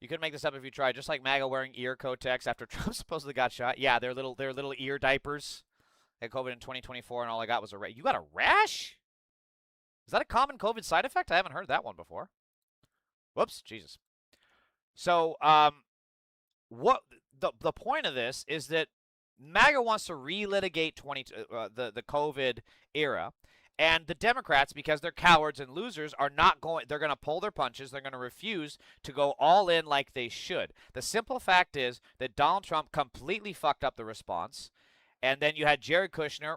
You couldn't make this up if you tried. Just like MAGA wearing ear Kotex after Trump supposedly got shot. Yeah, they're little ear diapers. I had COVID in 2024, and all I got was a rash. You got a rash? Is that a common COVID side effect? I haven't heard that one before. Whoops, Jesus. So, what the point of this is that MAGA wants to relitigate the COVID era, and the Democrats, because they're cowards and losers, are not going. They're going to pull their punches. They're going to refuse to go all in like they should. The simple fact is that Donald Trump completely fucked up the response, and then you had Jared Kushner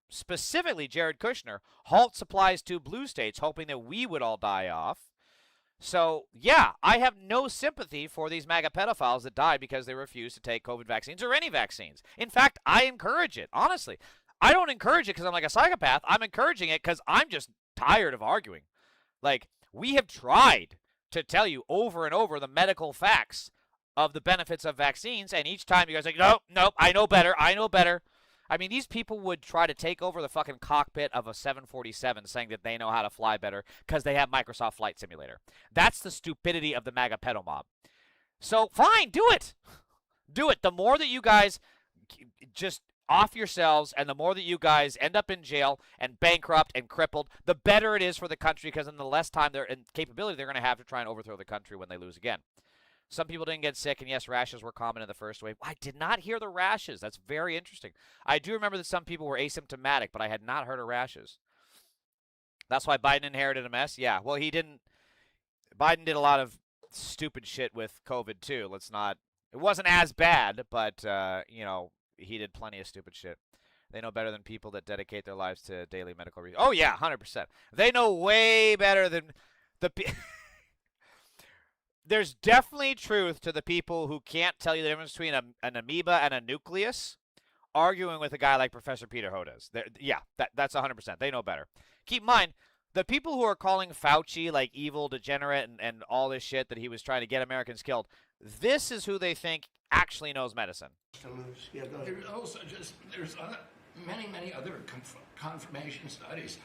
specifically Jared Kushner, halt supplies to blue states, hoping that we would all die off. So, yeah, I have no sympathy for these MAGA pedophiles that died because they refused to take COVID vaccines or any vaccines. In fact, I encourage it, honestly. I don't encourage it because I'm like a psychopath. I'm encouraging it because I'm just tired of arguing. Like, we have tried to tell you over and over the medical facts of the benefits of vaccines, and each time you guys are like, nope, nope, I know better, I know better. I mean, these people would try to take over the fucking cockpit of a 747 saying that they know how to fly better because they have Microsoft Flight Simulator. That's the stupidity of the MAGA pedo mob. So, fine, do it. Do it. The more that you guys just off yourselves and the more that you guys end up in jail and bankrupt and crippled, the better it is for the country, because then the less time and capability they're going to have to try and overthrow the country when they lose again. Some people didn't get sick, and yes, rashes were common in the first wave. I did not hear the rashes. That's very interesting. I do remember that some people were asymptomatic, but I had not heard of rashes. That's why Biden inherited a mess? Yeah, well, he didn't. Biden did a lot of stupid shit with COVID, too. It wasn't as bad, but, he did plenty of stupid shit. They know better than people that dedicate their lives to daily medical research. Oh, yeah, 100%. They know way better than the There's definitely truth to the people who can't tell you the difference between an amoeba and a nucleus, arguing with a guy like Professor Peter Hodes. That's 100%. They know better. Keep in mind, the people who are calling Fauci like evil, degenerate, and all this shit that he was trying to get Americans killed, this is who they think actually knows medicine. There's also there's many other confirmation studies.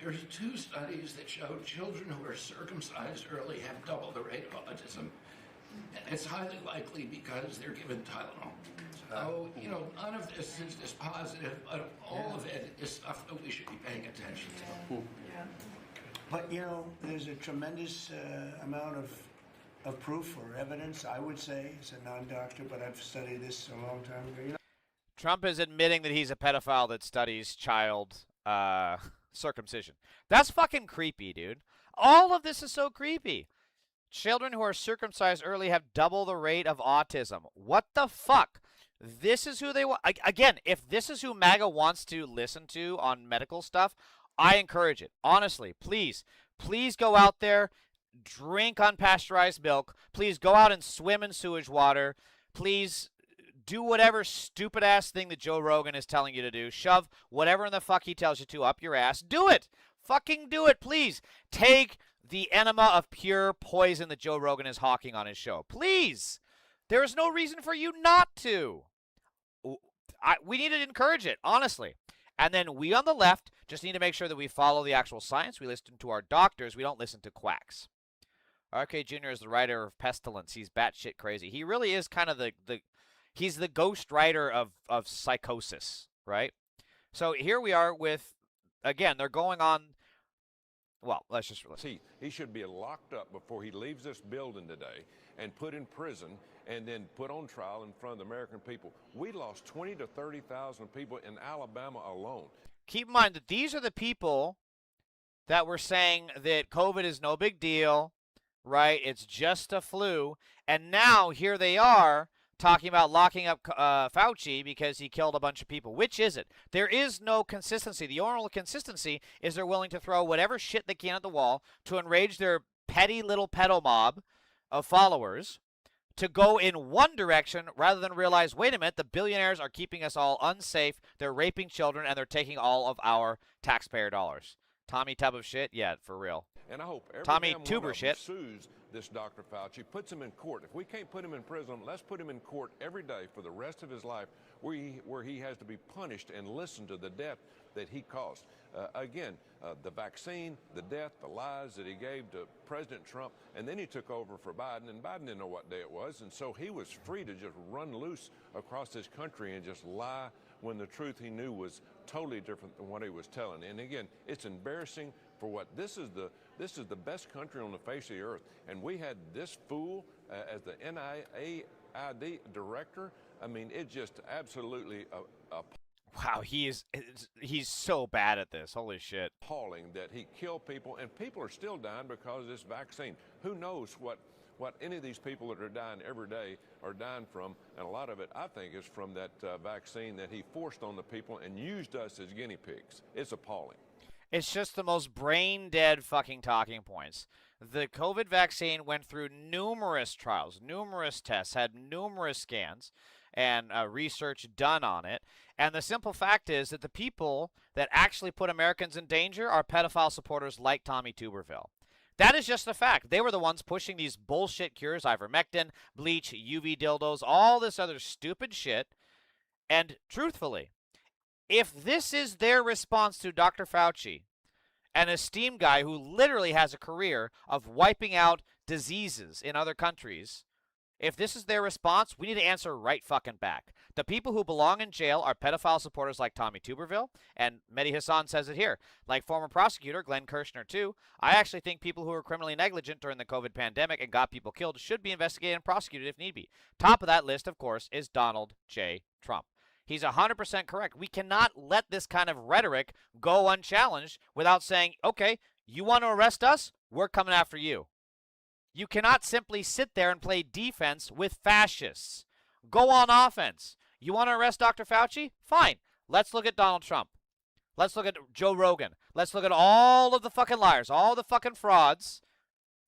There's 2 studies that showed children who are circumcised early have double the rate of autism. It's highly likely because they're given Tylenol. So, none of this is just positive, but all of it is stuff that we should be paying attention to. Yeah. But, there's a tremendous amount of proof or evidence, I would say, as a non-doctor, but I've studied this a long time ago. Trump is admitting that he's a pedophile that studies child circumcision. That's fucking creepy, dude. All of this is so creepy. Children who are circumcised early have double the rate of autism. What the fuck? This is who they want. Again, if this is who MAGA wants to listen to on medical stuff, I encourage it. Honestly, please go out there, drink unpasteurized milk. Please go out and swim in sewage water. Please do whatever stupid-ass thing that Joe Rogan is telling you to do. Shove whatever in the fuck he tells you to up your ass. Do it. Fucking do it, please. Take the enema of pure poison that Joe Rogan is hawking on his show. Please. There is no reason for you not to. We need to encourage it, honestly. And then we on the left just need to make sure that we follow the actual science. We listen to our doctors. We don't listen to quacks. RK Jr. is the writer of Pestilence. He's batshit crazy. He really is kind of he's the ghost writer of psychosis, right? So here we are with, again, they're going on, well, let's just listen. He should be locked up before he leaves this building today and put in prison and then put on trial in front of the American people. We lost 20 to 30,000 people in Alabama alone. Keep in mind that these are the people that were saying that COVID is no big deal, right? It's just a flu. And now here they are talking about locking up Fauci because he killed a bunch of people. Which is it? There is no consistency. The only consistency is they're willing to throw whatever shit they can at the wall to enrage their petty little pedo mob of followers to go in one direction rather than realize, wait a minute, the billionaires are keeping us all unsafe, they're raping children, and they're taking all of our taxpayer dollars. Tommy Tub of shit? Yeah, for real. And I hope every Tommy damn Tuber one of shit. them sues this Dr. Fauci, puts him in court. If we can't put him in prison, let's put him in court every day for the rest of his life where he has to be punished and listen to the death that he caused. Again, the vaccine, the death, the lies that he gave to President Trump, and then he took over for Biden, and Biden didn't know what day it was, and so he was free to just run loose across this country and just lie when the truth he knew was totally different than what he was telling. And again, it's embarrassing for what this is the best country on the face of the earth, and we had this fool as the NIAID director. I mean, it's just absolutely Wow, he's so bad at this. Holy shit. appalling that he killed people, and people are still dying because of this vaccine. Who knows what any of these people that are dying every day are dying from, and a lot of it, I think, is from that vaccine that he forced on the people and used us as guinea pigs. It's appalling. It's just the most brain-dead fucking talking points. The COVID vaccine went through numerous trials, numerous tests, had numerous scans, and research done on it. And the simple fact is that the people that actually put Americans in danger are pedophile supporters like Tommy Tuberville. That is just a fact. They were the ones pushing these bullshit cures, ivermectin, bleach, UV dildos, all this other stupid shit. And truthfully, if this is their response to Dr. Fauci, an esteemed guy who literally has a career of wiping out diseases in other countries, if this is their response, we need to answer right fucking back. The people who belong in jail are pedophile supporters like Tommy Tuberville, and Mehdi Hassan says it here. Like former prosecutor Glenn Kirshner, too, I actually think people who were criminally negligent during the COVID pandemic and got people killed should be investigated and prosecuted if need be. Top of that list, of course, is Donald J. Trump. He's 100% correct. We cannot let this kind of rhetoric go unchallenged without saying, okay, you want to arrest us? We're coming after you. You cannot simply sit there and play defense with fascists. Go on offense. You want to arrest Dr. Fauci? Fine. Let's look at Donald Trump. Let's look at Joe Rogan. Let's look at all of the fucking liars, all the fucking frauds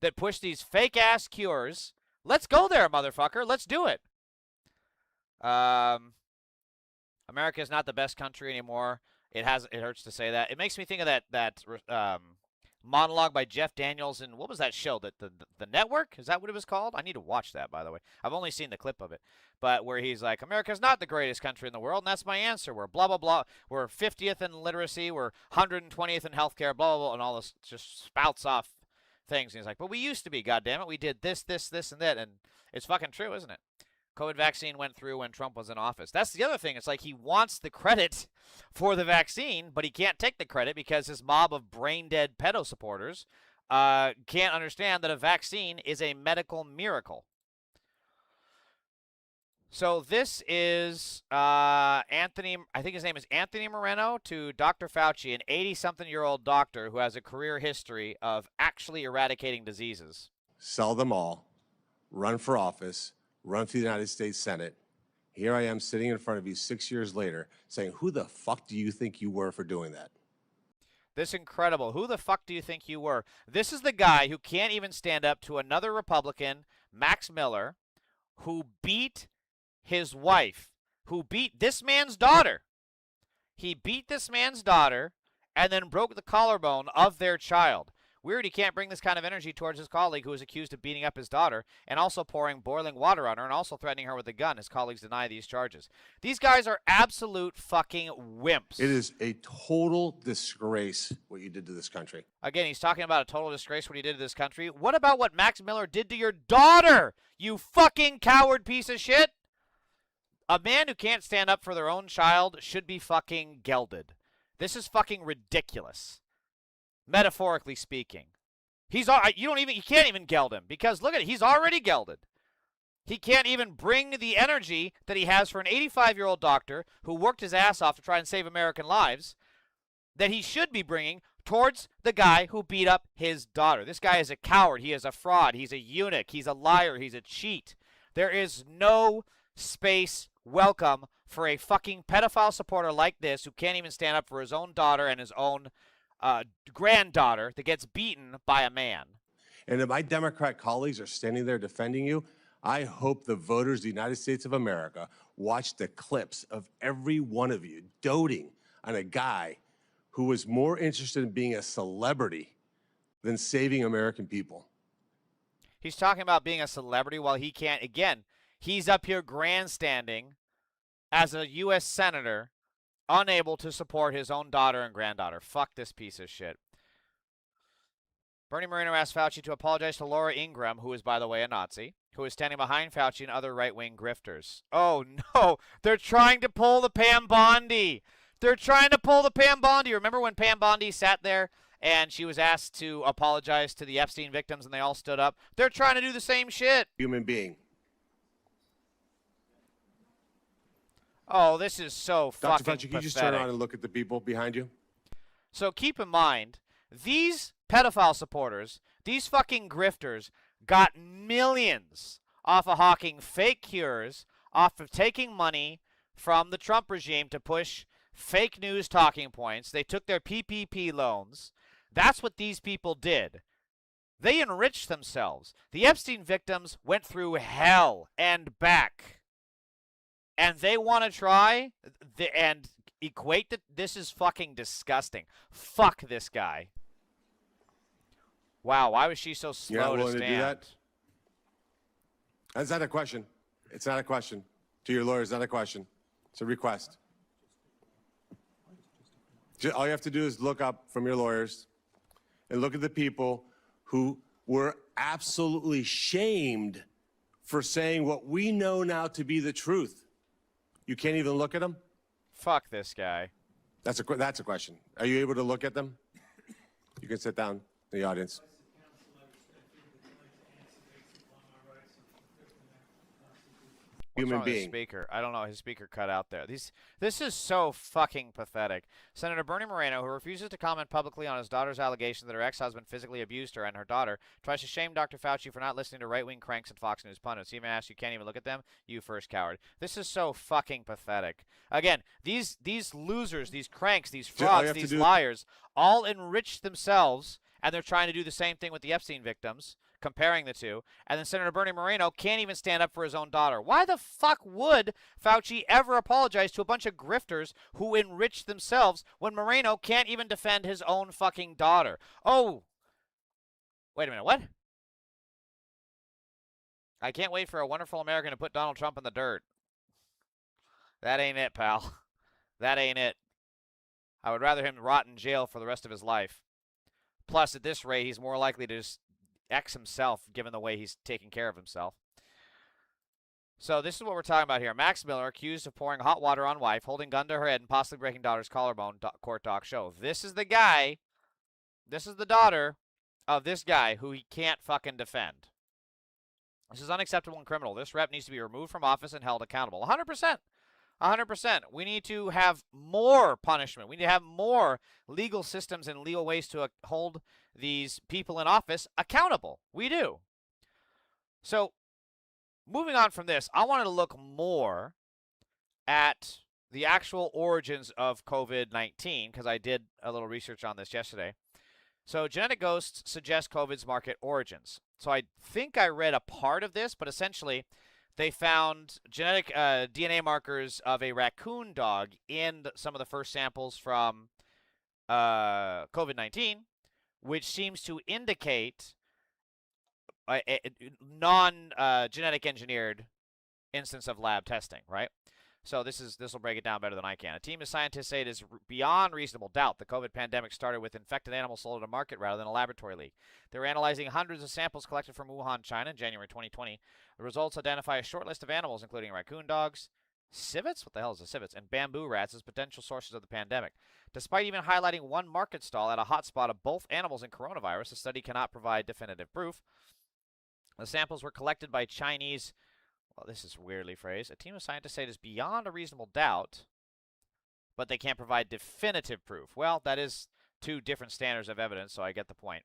that push these fake-ass cures. Let's go there, motherfucker. Let's do it. America is not the best country anymore. It hurts to say that. It makes me think of that monologue by Jeff Daniels in, what was that show? The Network? Is that what it was called? I need to watch that, by the way. I've only seen the clip of it. But where he's like, America's not the greatest country in the world, and that's my answer. We're blah, blah, blah. We're 50th in literacy. We're 120th in healthcare, blah, blah, blah, and all this just spouts off things. And he's like, but we used to be, goddammit. We did this, this, this, and that. And it's fucking true, isn't it? COVID vaccine went through when Trump was in office. That's the other thing. It's like he wants the credit for the vaccine, but he can't take the credit because his mob of brain-dead pedo supporters can't understand that a vaccine is a medical miracle. So this is Anthony, I think his name is Anthony Moreno, to Dr. Fauci, an 80-something-year-old doctor who has a career history of actually eradicating diseases. Sell them all, run for office, run for the United States Senate. Here I am sitting in front of you 6 years later saying, who the fuck do you think you were for doing that? This incredible. Who the fuck do you think you were? This is the guy who can't even stand up to another Republican, Max Miller, who beat his wife, who beat this man's daughter. He beat this man's daughter and then broke the collarbone of their child. Weird he can't bring this kind of energy towards his colleague who is accused of beating up his daughter and also pouring boiling water on her and also threatening her with a gun. His colleagues deny these charges. These guys are absolute fucking wimps. It is a total disgrace what you did to this country. Again, he's talking about a total disgrace what he did to this country. What about what Max Miller did to your daughter, you fucking coward piece of shit? A man who can't stand up for their own child should be fucking gelded. This is fucking ridiculous. Metaphorically speaking. You can't even geld him because look at it, he's already gelded. He can't even bring the energy that he has for an 85-year-old doctor who worked his ass off to try and save American lives that he should be bringing towards the guy who beat up his daughter. This guy is a coward. He is a fraud. He's a eunuch. He's a liar. He's a cheat. There is no space welcome for a fucking pedophile supporter like this who can't even stand up for his own daughter and his own granddaughter that gets beaten by a man. And if my Democrat colleagues are standing there defending you, I hope the voters of the United States of America watch the clips of every one of you doting on a guy who was more interested in being a celebrity than saving American people. He's talking about being a celebrity while he can't. Again, he's up here grandstanding as a U.S. senator, unable to support his own daughter and granddaughter. Fuck this piece of shit. Bernie Moreno asked Fauci to apologize to Laura Ingraham, who is, by the way, a Nazi, who is standing behind Fauci and other right-wing grifters. Oh, no. They're trying to pull the Pam Bondi. They're trying to pull the Pam Bondi. Remember when Pam Bondi sat there and she was asked to apologize to the Epstein victims and they all stood up? They're trying to do the same shit. Human being. Oh, this is so fucking Dr. Fauci, can you just turn around and look at the people behind you? So keep in mind, these pedophile supporters, these fucking grifters, got millions off of hawking fake cures, off of taking money from the Trump regime to push fake news talking points. They took their PPP loans. That's what these people did. They enriched themselves. The Epstein victims went through hell and back. And they want to try and equate that this is fucking disgusting. Fuck this guy. Wow, why was she so You're not slow to willing to do that? stand? That's not a question. It's not a question. To your lawyer, it's not a question. It's a request. All you have to do is look up from your lawyers and look at the people who were absolutely shamed for saying what we know now to be the truth. You can't even look at them? Fuck this guy. That's a question. Are you able to look at them? You can sit down in the audience. What's Human wrong with his being. speaker? I don't know. His speaker cut out there. This is so fucking pathetic. Senator Bernie Moreno, who refuses to comment publicly on his daughter's allegation that her ex-husband physically abused her and her daughter, tries to shame Dr. Fauci for not listening to right-wing cranks and Fox News pundits. He even asks, you can't even look at them? You first, coward. This is so fucking pathetic. Again, these losers, these cranks, these frauds, these liars, all enrich themselves, and they're trying to do the same thing with the Epstein victims, comparing the two, and then Senator Bernie Moreno can't even stand up for his own daughter. Why the fuck would Fauci ever apologize to a bunch of grifters who enrich themselves when Moreno can't even defend his own fucking daughter? Oh, wait a minute, what? I can't wait for a wonderful American to put Donald Trump in the dirt. That ain't it, pal. That ain't it. I would rather him rot in jail for the rest of his life. Plus, at this rate, he's more likely to just X himself, given the way he's taking care of himself. So this is what we're talking about here. Max Miller accused of pouring hot water on wife, holding gun to her head, and possibly breaking daughter's collarbone, court doc show. This is the guy, this is the daughter of this guy who he can't fucking defend. This is unacceptable and criminal. This rep needs to be removed from office and held accountable. 100%. 100%. We need to have more punishment. We need to have more legal systems and legal ways to hold these people in office accountable. We do. So, moving on from this, I wanted to look more at the actual origins of COVID-19 because I did a little research on this yesterday. So, Genetic Ghosts suggest COVID's market origins. So, I think I read a part of this, but essentially, they found genetic DNA markers of a raccoon dog in some of the first samples from COVID-19, which seems to indicate a non-genetic engineered instance of lab testing, right? So this will break it down better than I can. A team of scientists say it is beyond reasonable doubt the COVID pandemic started with infected animals sold at a market rather than a laboratory leak. They were analyzing hundreds of samples collected from Wuhan, China in January 2020. The results identify a short list of animals, including raccoon dogs, civets? What the hell is a civets? And bamboo rats as potential sources of the pandemic. Despite even highlighting one market stall at a hotspot of both animals and coronavirus, the study cannot provide definitive proof. The samples were collected by Chinese... Well, this is weirdly phrased. A team of scientists say it is beyond a reasonable doubt, but they can't provide definitive proof. Well, that is two different standards of evidence, so I get the point.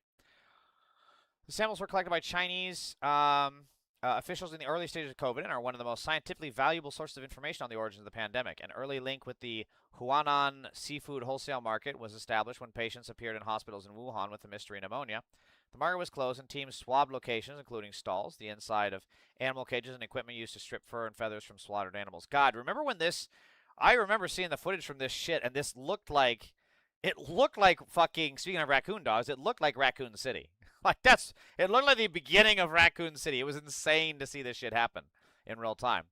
The samples were collected by Chinese officials in the early stages of COVID and are one of the most scientifically valuable sources of information on the origins of the pandemic. An early link with the Huanan seafood wholesale market was established when patients appeared in hospitals in Wuhan with a mystery pneumonia. The market was closed and teams swabbed locations, including stalls, the inside of animal cages, and equipment used to strip fur and feathers from slaughtered animals. God, remember when this... I remember seeing the footage from this shit, and this looked like... It looked like fucking... Speaking of raccoon dogs, it looked like Raccoon City. It looked like the beginning of Raccoon City. It was insane to see this shit happen in real time.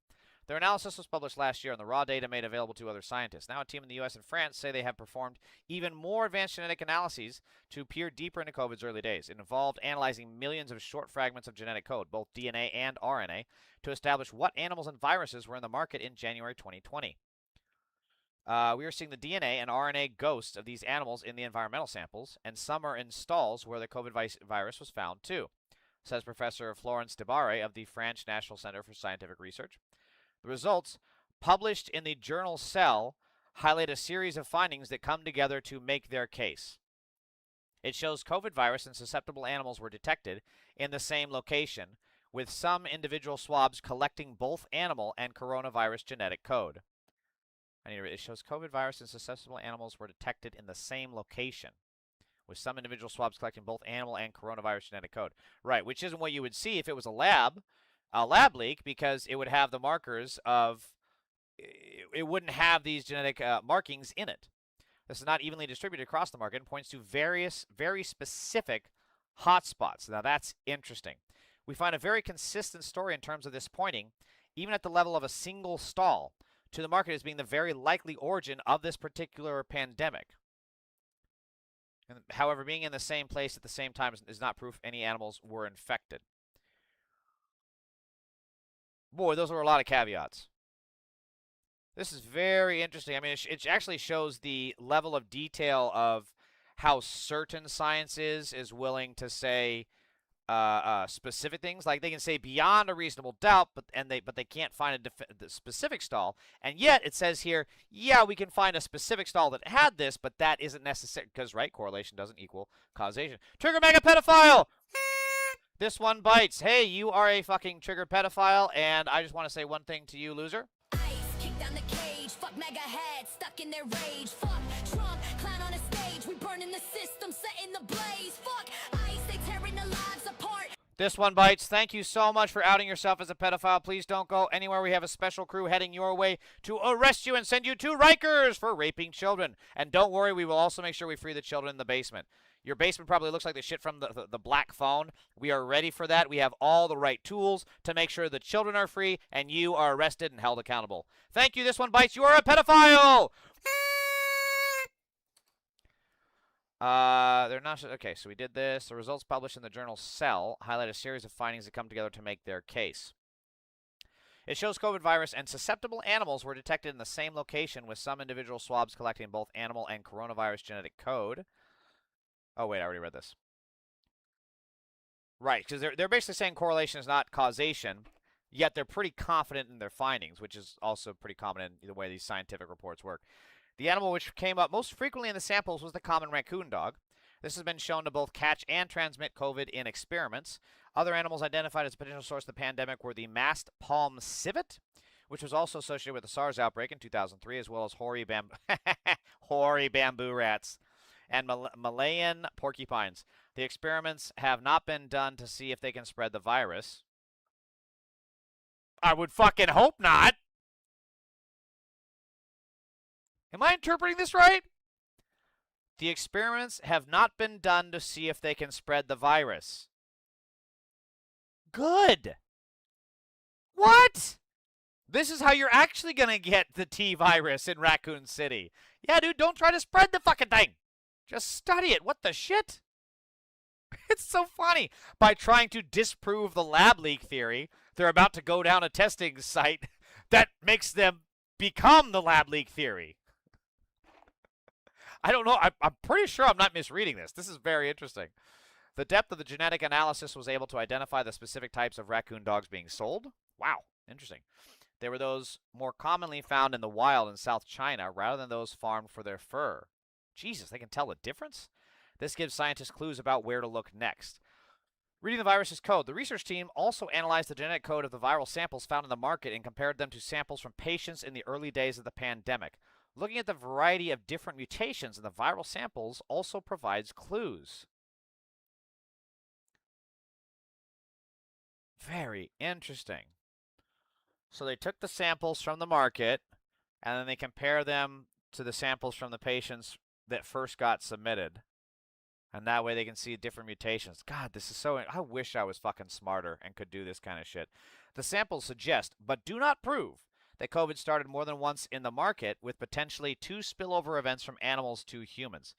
Their analysis was published last year, and the raw data made available to other scientists. Now a team in the U.S. and France say they have performed even more advanced genetic analyses to peer deeper into COVID's early days. It involved analyzing millions of short fragments of genetic code, both DNA and RNA, to establish what animals and viruses were in the market in January 2020. We are seeing the DNA and RNA ghosts of these animals in the environmental samples, and some are in stalls where the COVID virus was found too, says Professor Florence Debarre of the French National Center for Scientific Research. The results, published in the journal Cell, highlight a series of findings that come together to make their case. It shows COVID virus and susceptible animals were detected in the same location, with some individual swabs collecting both animal and coronavirus genetic code. It shows COVID virus and susceptible animals were detected in the same location, with some individual swabs collecting both animal and coronavirus genetic code. Right, which isn't what you would see if it was a lab leak, because it would have the markers of, it wouldn't have these genetic markings in it. This is not evenly distributed across the market and points to various, very specific hotspots. Now that's interesting. We find a very consistent story in terms of this pointing, even at the level of a single stall, to the market as being the very likely origin of this particular pandemic. And, however, being in the same place at the same time is not proof any animals were infected. Boy, those were a lot of caveats. This is very interesting. I mean, it actually shows the level of detail of how certain science is willing to say specific things. Like they can say beyond a reasonable doubt, but they can't find the specific stall. And yet it says here, yeah, we can find a specific stall that had this, but that isn't necessary because, right, correlation doesn't equal causation. Trigger mega pedophile! This one bites. Hey, you are a fucking triggered pedophile, and I just want to say one thing to you, loser. Ice, kick down the cage, fuck mega heads, stuck in their rage. Fuck Trump, clown on a stage, we burning the system, setting the blaze. Fuck Ice, they tearing the lives apart. This one bites. Thank you so much for outing yourself as a pedophile. Please don't go anywhere. We have a special crew heading your way to arrest you and send you to Rikers for raping children. And don't worry, we will also make sure we free the children in the basement. Your basement probably looks like the shit from the black phone. We are ready for that. We have all the right tools to make sure the children are free and you are arrested and held accountable. Thank you. This one bites. You are a pedophile. They're not okay. So we did this. The results published in the journal Cell highlight a series of findings that come together to make their case. It shows COVID virus and susceptible animals were detected in the same location, with some individual swabs collecting both animal and coronavirus genetic code. Oh wait, I already read this. Right, because they're basically saying correlation is not causation, yet they're pretty confident in their findings, which is also pretty common in the way these scientific reports work. The animal which came up most frequently in the samples was the common raccoon dog. This has been shown to both catch and transmit COVID in experiments. Other animals identified as a potential source of the pandemic were the masked palm civet, which was also associated with the SARS outbreak in 2003, as well as hoary bamboo rats and Malayan porcupines. The experiments have not been done to see if they can spread the virus. I would fucking hope not. Am I interpreting this right? The experiments have not been done to see if they can spread the virus. Good. What? This is how you're actually going to get the T virus in Raccoon City. Yeah, dude, don't try to spread the fucking thing. Just study it. What the shit? It's so funny. By trying to disprove the lab leak theory, they're about to go down a testing site that makes them become the lab leak theory. I don't know. I'm pretty sure I'm not misreading this. This is very interesting. The depth of the genetic analysis was able to identify the specific types of raccoon dogs being sold. Wow, interesting. They were those more commonly found in the wild in South China rather than those farmed for their fur. Jesus, they can tell the difference? This gives scientists clues about where to look next. Reading the virus's code, the research team also analyzed the genetic code of the viral samples found in the market and compared them to samples from patients in the early days of the pandemic. Looking at the variety of different mutations in the viral samples also provides clues. Very interesting. So they took the samples from the market, and then they compare them to the samples from the patients that first got submitted. And that way they can see different mutations. God, this is so... I wish I was fucking smarter and could do this kind of shit. The samples suggest, but do not prove, that COVID started more than once in the market, with potentially 2 spillover events from animals to humans.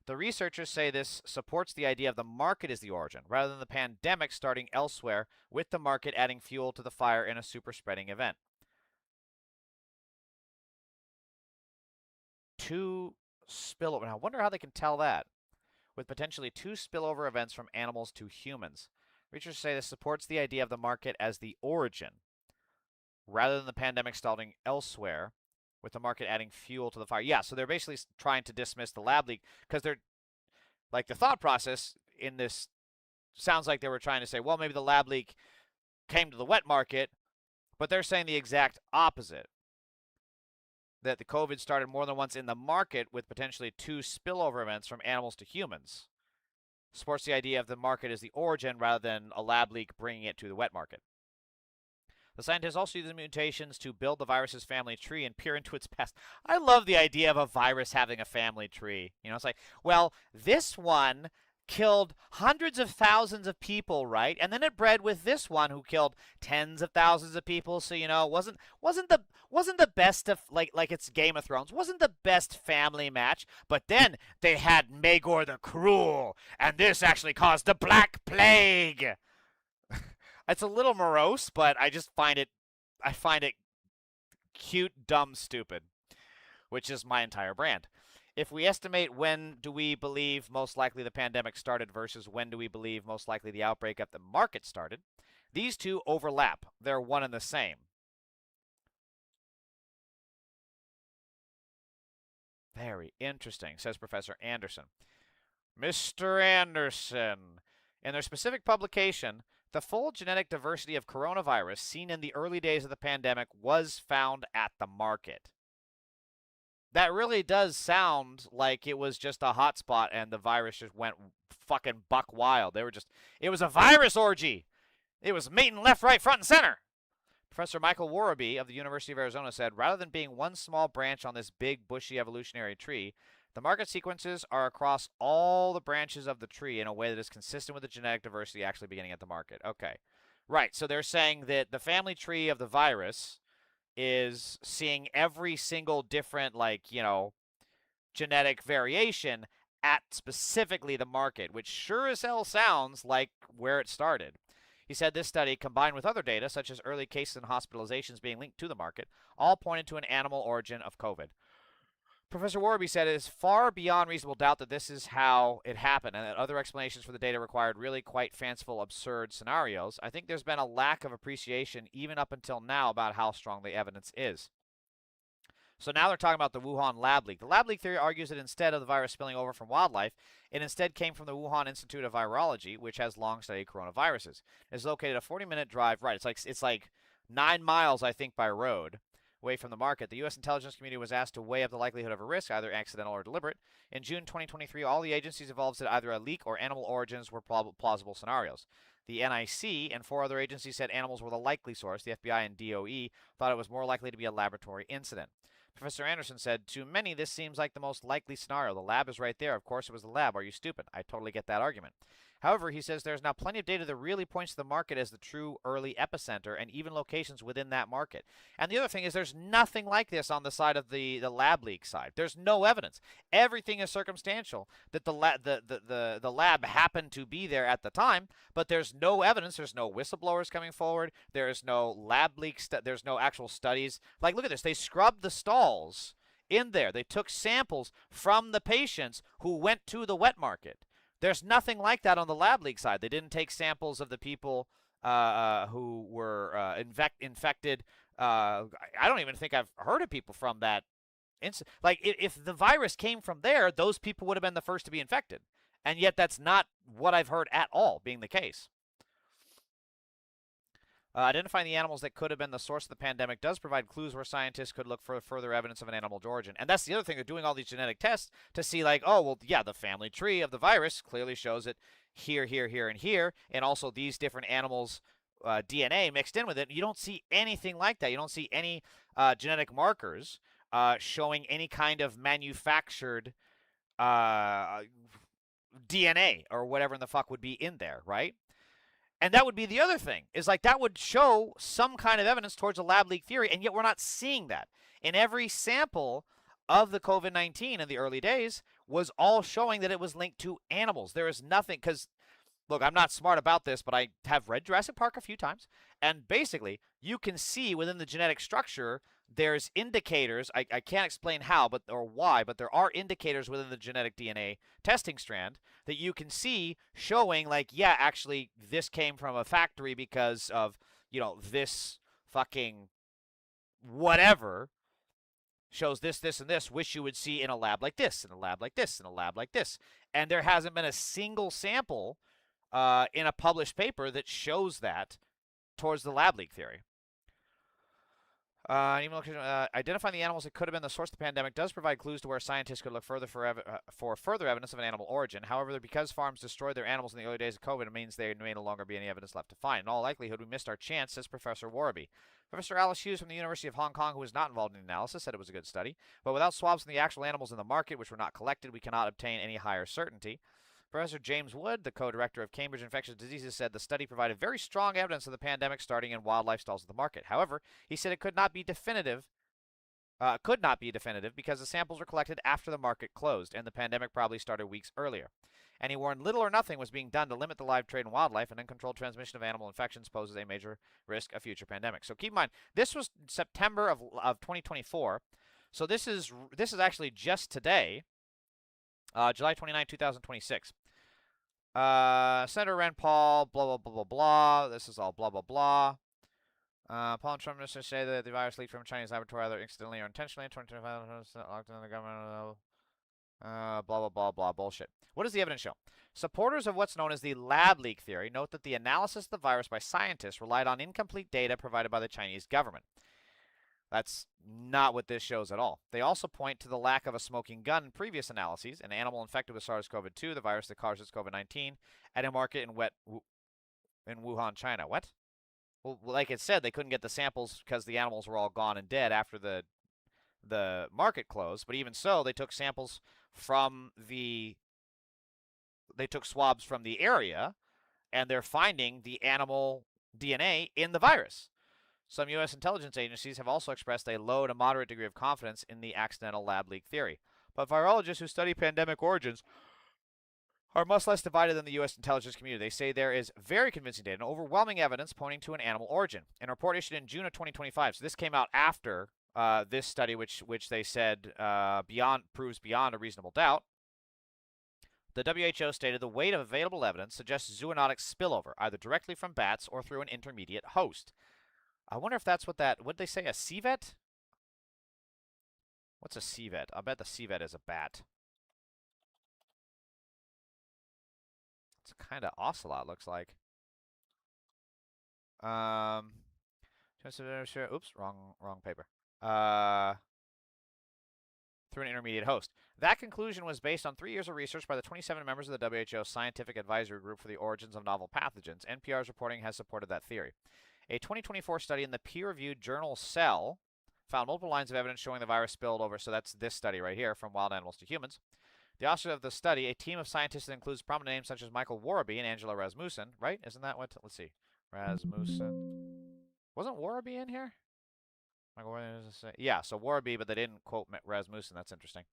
The researchers say this supports the idea of the market as the origin, rather than the pandemic starting elsewhere, with the market adding fuel to the fire in a super spreading event. 2 spillover. Now, I wonder how they can tell that. With potentially 2 spillover events from animals to humans. Researchers say this supports the idea of the market as the origin, rather than the pandemic starting elsewhere, with the market adding fuel to the fire. Yeah, so they're basically trying to dismiss the lab leak, because they're, like, the thought process in this sounds like they were trying to say, well, maybe the lab leak came to the wet market, but they're saying the exact opposite. That the COVID started more than once in the market, with potentially 2 spillover events from animals to humans. Supports the idea of the market as the origin, rather than a lab leak bringing it to the wet market. The scientists also use the mutations to build the virus's family tree and peer into its past. I love the idea of a virus having a family tree. You know, it's like, well, this one killed hundreds of thousands of people, right? And then it bred with this one who killed tens of thousands of people. So it wasn't the best of like it's Game of Thrones. Wasn't the best family match. But then they had Magor the Cruel, and this actually caused the Black Plague. It's a little morose, but I find it cute, dumb, stupid, which is my entire brand. If we estimate when do we believe most likely the pandemic started versus when do we believe most likely the outbreak at the market started, these two overlap. They're one and the same. Very interesting, says Professor Anderson. Mr. Anderson, in their specific publication, the full genetic diversity of coronavirus seen in the early days of the pandemic was found at the market. That really does sound like it was just a hotspot and the virus just went fucking buck wild. It was a virus orgy. It was mating left, right, front, and center. Professor Michael Worraby of the University of Arizona said, rather than being one small branch on this big, bushy evolutionary tree, the market sequences are across all the branches of the tree in a way that is consistent with the genetic diversity actually beginning at the market. Okay. Right, so they're saying that the family tree of the virus is seeing every single different, genetic variation at specifically the market, which sure as hell sounds like where it started. He said this study, combined with other data, such as early cases and hospitalizations being linked to the market, all pointed to an animal origin of COVID. Professor Worraby said it is far beyond reasonable doubt that this is how it happened and that other explanations for the data required really quite fanciful, absurd scenarios. I think there's been a lack of appreciation even up until now about how strong the evidence is. So now they're talking about the Wuhan lab leak. The lab leak theory argues that instead of the virus spilling over from wildlife, it instead came from the Wuhan Institute of Virology, which has long studied coronaviruses. It's located a 40-minute drive, right, it's like 9 miles, I think, by road away from the market. The U.S. intelligence community was asked to weigh up the likelihood of a risk, either accidental or deliberate. In June 2023, all the agencies involved said either a leak or animal origins were plausible scenarios. The NIC and 4 other agencies said animals were the likely source. The FBI and DOE thought it was more likely to be a laboratory incident. Professor Anderson said, to many, this seems like the most likely scenario. The lab is right there. Of course it was the lab. Are you stupid? I totally get that argument. However, he says there's now plenty of data that really points to the market as the true early epicenter and even locations within that market. And the other thing is there's nothing like this on the side of the lab leak side. There's no evidence. Everything is circumstantial that the lab happened to be there at the time, but there's no evidence. There's no whistleblowers coming forward. There's no lab leaks. There's no actual studies. Like, look at this. They scrubbed the stalls in there. They took samples from the patients who went to the wet market. There's nothing like that on the lab leak side. They didn't take samples of the people who were infected. I don't even think I've heard of people from that incident. Like, if the virus came from there, those people would have been the first to be infected. And yet that's not what I've heard at all being the case. Identifying the animals that could have been the source of the pandemic does provide clues where scientists could look for further evidence of an animal's origin. And that's the other thing. They're doing all these genetic tests to see, like, oh, well, yeah, the family tree of the virus clearly shows it here, here, here, and here. And also these different animals' DNA mixed in with it. You don't see anything like that. You don't see any genetic markers showing any kind of manufactured DNA or whatever in the fuck would be in there, right? And that would be the other thing, is like that would show some kind of evidence towards a lab leak theory, and yet we're not seeing that. In every sample of the COVID-19 in the early days was all showing that it was linked to animals. There is nothing, because, look, I'm not smart about this, but I have read Jurassic Park a few times, and basically you can see within the genetic structure there's indicators, I can't explain how or why, but there are indicators within the genetic DNA testing strand that you can see showing, like, yeah, actually this came from a factory because of, this fucking whatever shows this, this, and this, which you would see in a lab like this, in a lab like this, in a lab like this. And there hasn't been a single sample in a published paper that shows that towards the lab leak theory. Identifying the animals that could have been the source of the pandemic does provide clues to where scientists could look further for further evidence of an animal origin. However, because farms destroyed their animals in the early days of COVID, it means there may no longer be any evidence left to find. In all likelihood, we missed our chance, says Professor Worraby. Professor Alice Hughes from the University of Hong Kong, who was not involved in the analysis, said it was a good study. But without swabs from the actual animals in the market, which were not collected, we cannot obtain any higher certainty. Professor James Wood, the co-director of Cambridge Infectious Diseases, said the study provided very strong evidence of the pandemic starting in wildlife stalls of the market. However, he said it could not be definitive because the samples were collected after the market closed, and the pandemic probably started weeks earlier. And he warned little or nothing was being done to limit the live trade in wildlife, and uncontrolled transmission of animal infections poses a major risk of future pandemics. So keep in mind, this was September of 2024. So this is actually just today, July 29, 2026. Senator Rand Paul, blah, blah, blah, blah, blah. This is all blah, blah, blah. Paul and Trump ministers say that the virus leaked from a Chinese laboratory either accidentally or intentionally. 2025 locked down the government. Blah, blah, blah, blah, bullshit. What does the evidence show? Supporters of what's known as the lab leak theory note that the analysis of the virus by scientists relied on incomplete data provided by the Chinese government. That's not what this shows at all. They also point to the lack of a smoking gun in previous analyses, an animal infected with SARS-CoV-2, the virus that causes COVID-19, at a market in Wuhan, China. What? Well, like it said, they couldn't get the samples because the animals were all gone and dead after the market closed. But even so, they took samples from they took swabs from the area, and they're finding the animal DNA in the virus. Some U.S. intelligence agencies have also expressed a low to moderate degree of confidence in the accidental lab leak theory. But virologists who study pandemic origins are much less divided than the U.S. intelligence community. They say there is very convincing data and overwhelming evidence pointing to an animal origin. In a report issued in June of 2025, so this came out after this study, which they said proves beyond a reasonable doubt, the WHO stated the weight of available evidence suggests zoonotic spillover, either directly from bats or through an intermediate host. I wonder if that's what'd they say, a civet? What's a civet? I bet the civet is a bat. It's a kind of ocelot, looks like. Oops, wrong paper. Through an intermediate host. That conclusion was based on 3 years of research by the 27 members of the WHO Scientific Advisory Group for the Origins of Novel Pathogens. NPR's reporting has supported that theory. A 2024 study in the peer-reviewed journal Cell found multiple lines of evidence showing the virus spilled over, so that's this study right here, from wild animals to humans. The authors of the study, a team of scientists that includes prominent names such as Michael Warraby and Angela Rasmussen, right? Isn't that what? Let's see. Rasmussen. Wasn't Warraby in here? Yeah, so Warraby, but they didn't quote Rasmussen. That's interesting.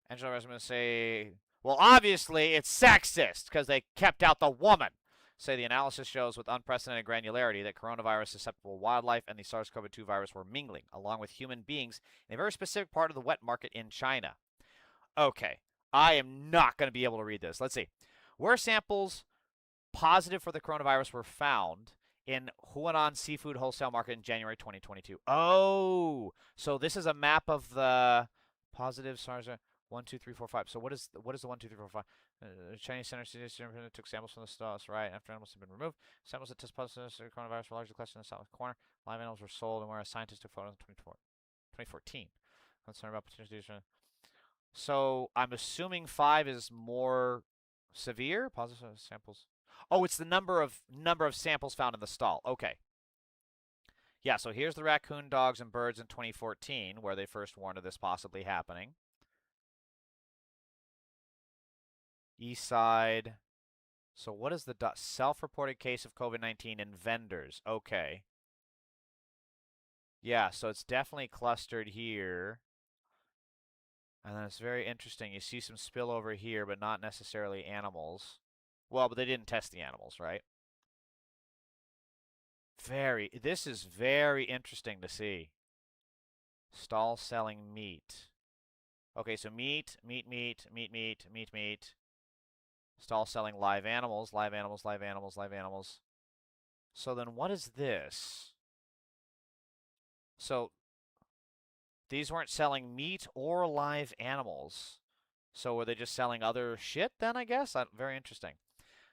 Angela Rasmussen say, well, obviously it's sexist because they kept out the woman. Say the analysis shows with unprecedented granularity that coronavirus susceptible wildlife and the SARS-CoV-2 virus were mingling, along with human beings, in a very specific part of the wet market in China. Okay, I am not going to be able to read this. Let's see. Where samples positive for the coronavirus were found in Huanan Seafood Wholesale Market in January 2022. Oh, so this is a map of the positive SARS 1, 2, 3, 4, 5. So what is the 1, 2, 3, 4, 5? Chinese Center took samples from the stalls, right, after animals had been removed. Samples that test positive for coronavirus were largely collected in the south corner. Live animals were sold, and whereas scientists took photos in 2014. Concerned about potential use. So I'm assuming 5 is more severe. Positive samples. Oh, it's the number of samples found in the stall. Okay. Yeah, so here's the raccoon, dogs, and birds in 2014, where they first warned of this possibly happening. East side. So what is the self-reported case of COVID-19 in vendors? Okay. Yeah, so it's definitely clustered here. And then it's very interesting. You see some spillover here, but not necessarily animals. Well, but they didn't test the animals, right? This is very interesting to see. Stall selling meat. Okay, so meat. Stall selling live animals. So then what is this? So these weren't selling meat or live animals. So were they just selling other shit then, I guess? Very interesting.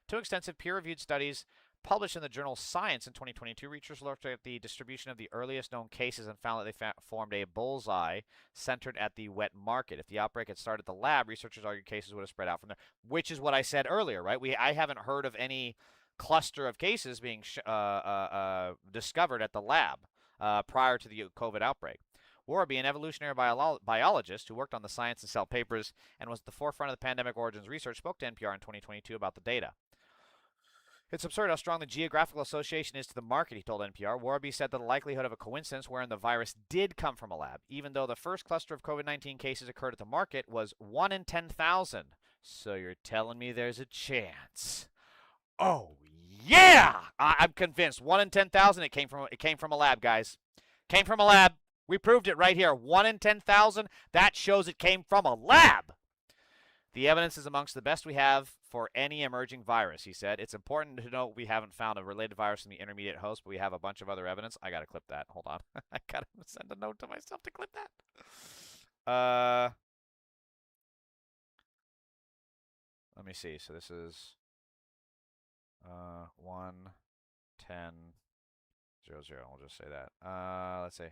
2 extensive peer-reviewed studies published in the journal Science in 2022, researchers looked at the distribution of the earliest known cases and found that they formed a bullseye centered at the wet market. If the outbreak had started at the lab, researchers argued cases would have spread out from there, which is what I said earlier, right? I haven't heard of any cluster of cases being discovered at the lab prior to the COVID outbreak. Warby, an evolutionary biologist who worked on the Science and Cell papers and was at the forefront of the pandemic origins research, spoke to NPR in 2022 about the data. It's absurd how strong the geographical association is to the market, he told NPR. Warby said that the likelihood of a coincidence wherein the virus did come from a lab, even though the first cluster of COVID-19 cases occurred at the market, was 1 in 10,000. So you're telling me there's a chance? Oh yeah, I'm convinced. 1 in 10,000. It came from a lab, guys. Came from a lab. We proved it right here. 1 in 10,000. That shows it came from a lab. The evidence is amongst the best we have for any emerging virus, he said. It's important to note we haven't found a related virus in the intermediate host, but we have a bunch of other evidence. I gotta clip that. Hold on. I gotta send a note to myself to clip that. Let me see. So this is 1 10 0 0. We'll just say that. Let's see.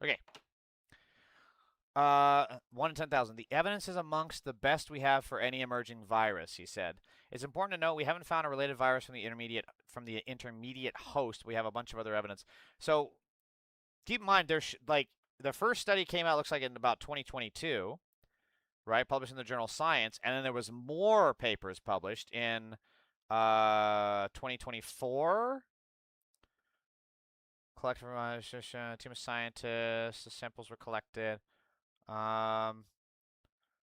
Okay. 1 in 10,000. The evidence is amongst the best we have for any emerging virus, he said. It's important to note we haven't found a related virus from the intermediate host. We have a bunch of other evidence. So keep in mind, there's like the first study came out, looks like in about 2022, right? Published in the journal Science, and then there was more papers published in 2024. Collected from a team of scientists. The samples were collected.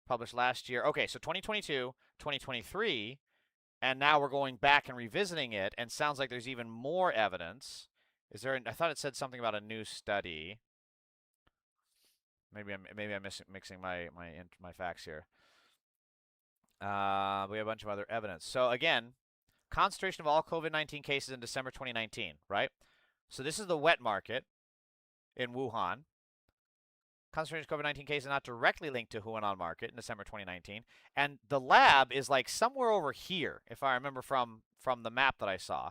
Published last year. Okay, so 2022, 2023, and now we're going back and revisiting it, and sounds like there's even more evidence. Is there? I thought it said something about a new study. Maybe I'm mixing my facts here. We have a bunch of other evidence. So again, concentration of all COVID-19 cases in December 2019, right? So this is the wet market in Wuhan. Concentration of COVID-19 cases not directly linked to Wuhan market in December 2019. And the lab is like somewhere over here, if I remember from the map that I saw.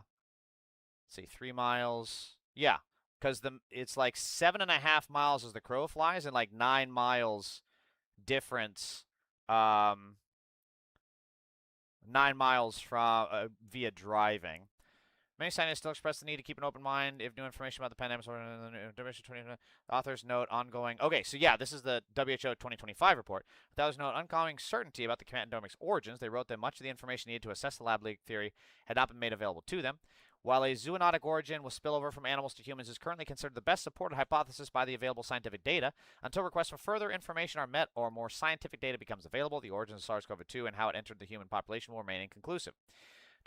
Let's see, 3 miles. Yeah, because it's like 7.5 miles as the crow flies and like 9 miles difference. 9 miles from via driving. Many scientists still express the need to keep an open mind if new information about the pandemic. The authors note ongoing. Okay, so yeah, this is the WHO 2025 report. The authors note ongoing certainty about the pandemic's origins. They wrote that much of the information needed to assess the lab leak theory had not been made available to them. While a zoonotic origin with spillover from animals to humans is currently considered the best supported hypothesis by the available scientific data, until requests for further information are met or more scientific data becomes available, the origins of SARS-CoV-2 and how it entered the human population will remain inconclusive.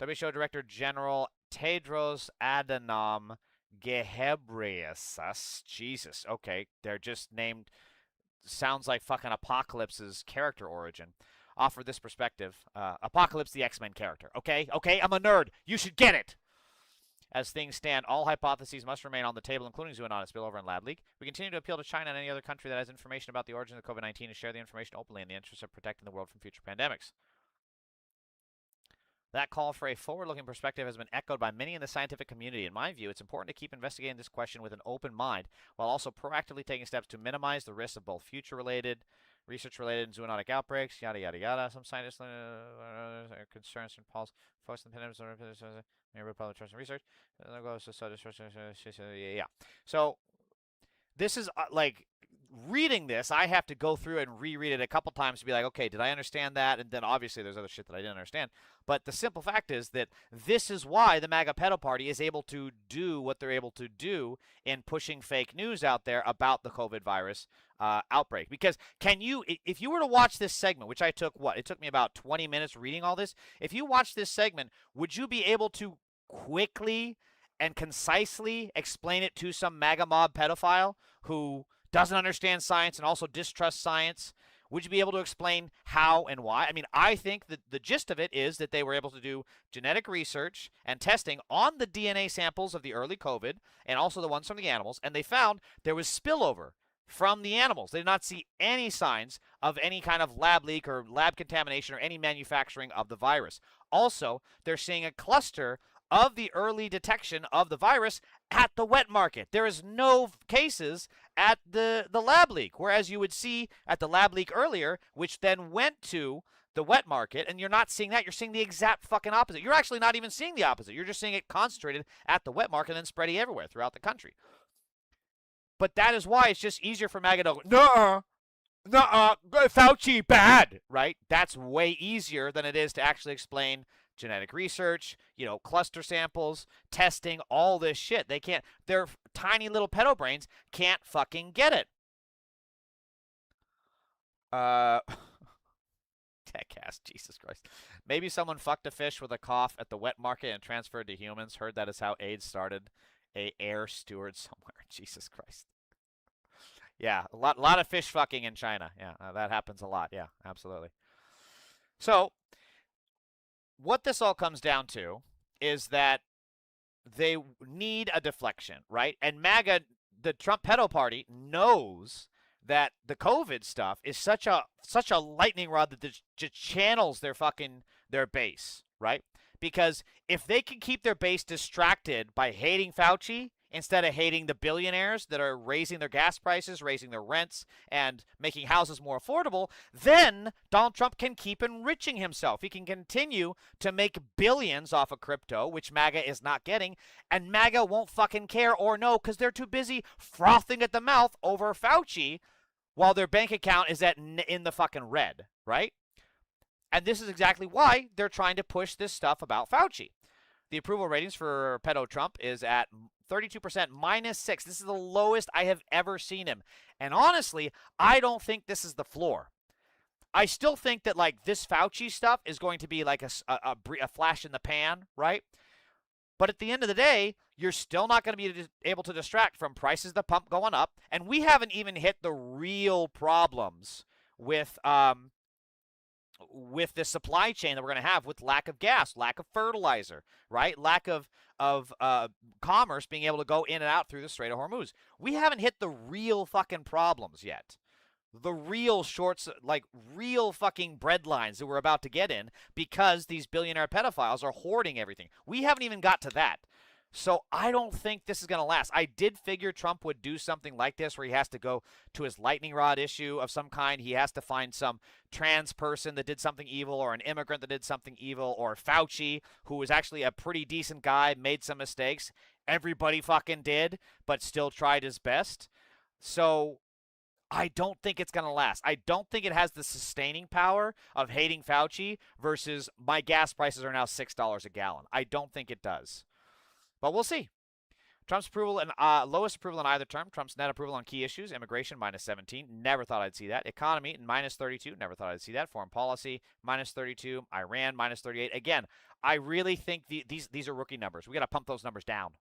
WHO Director General Tedros Adhanom Ghebreyesus, Jesus, okay, they're just named, sounds like fucking Apocalypse's character origin, offered this perspective. Apocalypse, the X-Men character, okay, I'm a nerd, you should get it. As things stand, all hypotheses must remain on the table, including zoonotic spillover and lab leak. We continue to appeal to China and any other country that has information about the origin of COVID-19 to share the information openly in the interest of protecting the world from future pandemics. That call for a forward-looking perspective has been echoed by many in the scientific community. In my view, it's important to keep investigating this question with an open mind, while also proactively taking steps to minimize the risks of both future-related, research-related, and zoonotic outbreaks, yada, yada, yada. Some scientists are concerns and Paul's focus on the pandemic, public trust and research. Yeah. So, this is like... reading this, I have to go through and reread it a couple times to be like, okay, did I understand that? And then obviously there's other shit that I didn't understand. But the simple fact is that this is why the MAGA pedo party is able to do what they're able to do in pushing fake news out there about the COVID virus outbreak. Because if you were to watch this segment, which I took, it took me about 20 minutes reading all this. If you watch this segment, would you be able to quickly and concisely explain it to some MAGA mob pedophile who doesn't understand science and also distrusts science? Would you be able to explain how and why? I mean, I think that the gist of it is that they were able to do genetic research and testing on the DNA samples of the early COVID and also the ones from the animals, and they found there was spillover from the animals. They did not see any signs of any kind of lab leak or lab contamination or any manufacturing of the virus. Also, they're seeing a cluster of the early detection of the virus at the wet market. There is no cases at the lab leak, whereas you would see at the lab leak earlier, which then went to the wet market, and you're not seeing that. You're seeing the exact fucking opposite. You're actually not even seeing the opposite. You're just seeing it concentrated at the wet market and then spreading everywhere throughout the country. But that is why it's just easier for MAGA to go, nuh-uh, Fauci bad, right? That's way easier than it is to actually explain genetic research, cluster samples, testing, all this shit. They can't, their tiny little pedo brains can't fucking get it. Techcast, Jesus Christ. Maybe someone fucked a fish with a cough at the wet market and transferred to humans. Heard that is how AIDS started. A air steward somewhere. Jesus Christ. Yeah, a lot of fish fucking in China. Yeah, that happens a lot. Yeah, absolutely. So, what this all comes down to is that they need a deflection, right? And MAGA, the Trump pedo party, knows that the COVID stuff is such a lightning rod that just channels their base, right? Because if they can keep their base distracted by hating Fauci instead of hating the billionaires that are raising their gas prices, raising their rents, and making houses more affordable, then Donald Trump can keep enriching himself. He can continue to make billions off of crypto, which MAGA is not getting, and MAGA won't fucking care or know because they're too busy frothing at the mouth over Fauci while their bank account is in the fucking red, right? And this is exactly why they're trying to push this stuff about Fauci. The approval ratings for pedo Trump is at 32%, -6. This is the lowest I have ever seen him. And honestly, I don't think this is the floor. I still think that this Fauci stuff is going to be like a flash in the pan, right? But at the end of the day, you're still not going to be able to distract from prices at the pump going up. And we haven't even hit the real problems with the supply chain that we're going to have, with lack of gas, lack of fertilizer, right? Lack of commerce being able to go in and out through the Strait of Hormuz. We haven't hit the real fucking problems yet. The real shorts, real fucking bread lines that we're about to get in because these billionaire pedophiles are hoarding everything. We haven't even got to that. So I don't think this is going to last. I did figure Trump would do something like this where he has to go to his lightning rod issue of some kind. He has to find some trans person that did something evil, or an immigrant that did something evil, or Fauci, who was actually a pretty decent guy, made some mistakes. Everybody fucking did, but still tried his best. So I don't think it's going to last. I don't think it has the sustaining power of hating Fauci versus my gas prices are now $6 a gallon. I don't think it does. But we'll see. Trump's approval and lowest approval in either term. Trump's net approval on key issues. Immigration, -17. Never thought I'd see that. Economy, -32. Never thought I'd see that. Foreign policy, -32. Iran, -38. Again, I really think these are rookie numbers. We got to pump those numbers down.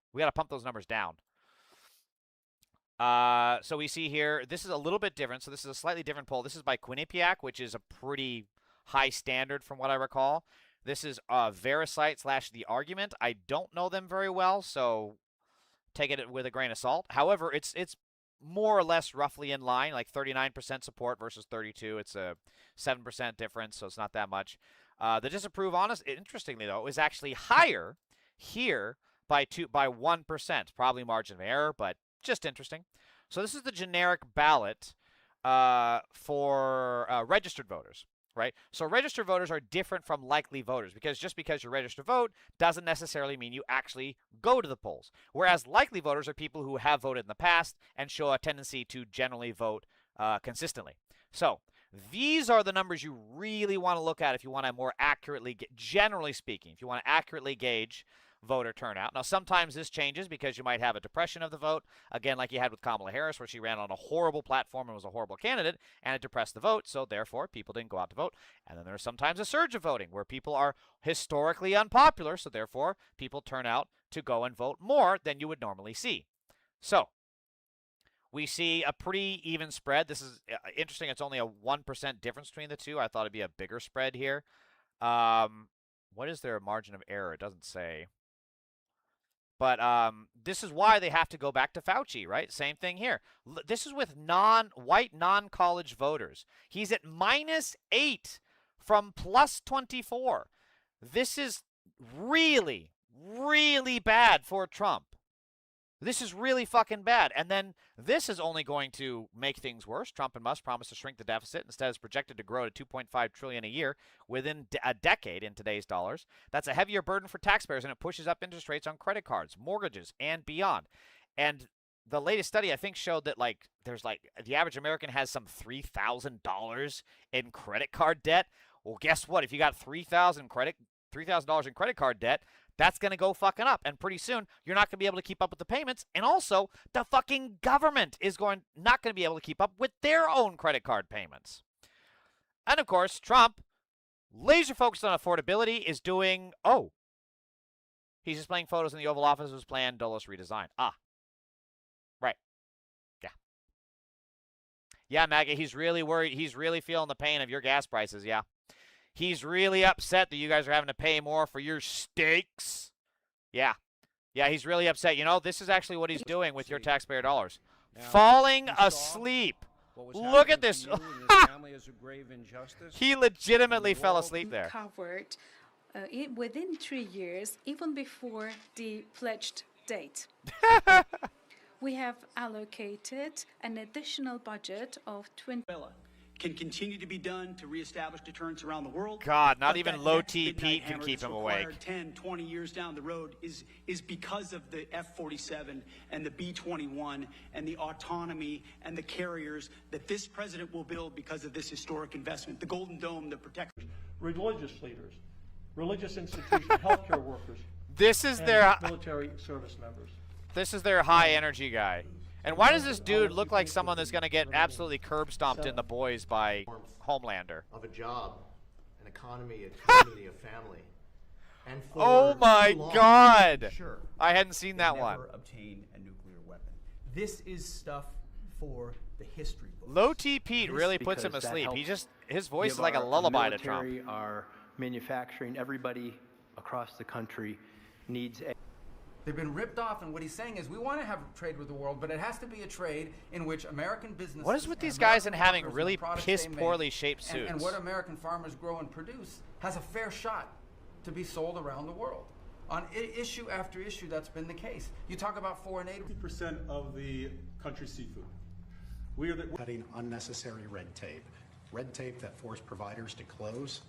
So we see here, this is a little bit different. So this is a slightly different poll. This is by Quinnipiac, which is a pretty high standard from what I recall. This is Verisight / The Argument. I don't know them very well, so take it with a grain of salt. However, it's more or less roughly in line, like 39% support versus 32. It's a 7% difference, so it's not that much. The disapprove, interestingly though, is actually higher here by 1%. Probably margin of error, but just interesting. So this is the generic ballot for registered voters. Right? So registered voters are different from likely voters because just because you register to vote doesn't necessarily mean you actually go to the polls. Whereas likely voters are people who have voted in the past and show a tendency to generally vote consistently. So these are the numbers you really want to look at if you want to more accurately, generally speaking, if you want to accurately gauge voter turnout. Now, sometimes this changes because you might have a depression of the vote, again, like you had with Kamala Harris, where she ran on a horrible platform and was a horrible candidate, and it depressed the vote, so therefore people didn't go out to vote. And then there's sometimes a surge of voting where people are historically unpopular, so therefore people turn out to go and vote more than you would normally see. So we see a pretty even spread. This is interesting. It's only a 1% difference between the two. I thought it'd be a bigger spread here. What is their margin of error? It doesn't say. But this is why they have to go back to Fauci, right? Same thing here. This is with white non-college voters. He's at -8 from +24. This is really, really bad for Trump. This is really fucking bad. And then this is only going to make things worse. Trump and Musk promised to shrink the deficit. Instead, it's projected to grow to $2.5 trillion a year within a decade in today's dollars. That's a heavier burden for taxpayers, and it pushes up interest rates on credit cards, mortgages, and beyond. And the latest study, I think, showed that there's the average American has some $3,000 in credit card debt. Well, guess what? If you got $3,000 in credit card debt, that's going to go fucking up. And pretty soon, you're not going to be able to keep up with the payments. And also, the fucking government is not going to be able to keep up with their own credit card payments. And of course, Trump, laser focused on affordability, is doing, he's displaying photos in the Oval Office of his planned Dulles redesign. Right. Yeah. Yeah, MAGA, he's really worried. He's really feeling the pain of your gas prices, yeah. He's really upset that you guys are having to pay more for your steaks. Yeah. Yeah, he's really upset. You know, this is actually what he's doing with your taxpayer dollars. Falling asleep. Look at this. He legitimately fell asleep there. Covered within 3 years, even before the pledged date. We have allocated an additional budget of 20 can continue to be done to reestablish deterrence around the world. God, not even low T Pete can keep him awake. 10, 20 years down the road is because of the F-47 and the B-21 and the autonomy and the carriers that this president will build because of this historic investment. The Golden Dome, the protection. Religious leaders, religious institutions, healthcare workers. This is their military service members. This is their high energy guy. And why does this dude look like someone that's going to get absolutely curb stomped in The Boys by Homelander? Of a job, an economy, a community, a family. And for oh my God! Sure, I hadn't seen that one. Never obtain a nuclear weapon. This is stuff for the history books. Low T Pete really puts him asleep. His voice is like a lullaby to Trump. Our manufacturing, everybody across the country needs a. They've been ripped off, and what he's saying is we want to have trade with the world, but it has to be a trade in which American businesses... What is with these guys and having really piss-poorly shaped suits? And what American farmers grow and produce has a fair shot to be sold around the world. On issue after issue, that's been the case. You talk about foreign aid... 50% of the country's seafood. We are cutting unnecessary red tape that forced providers to close,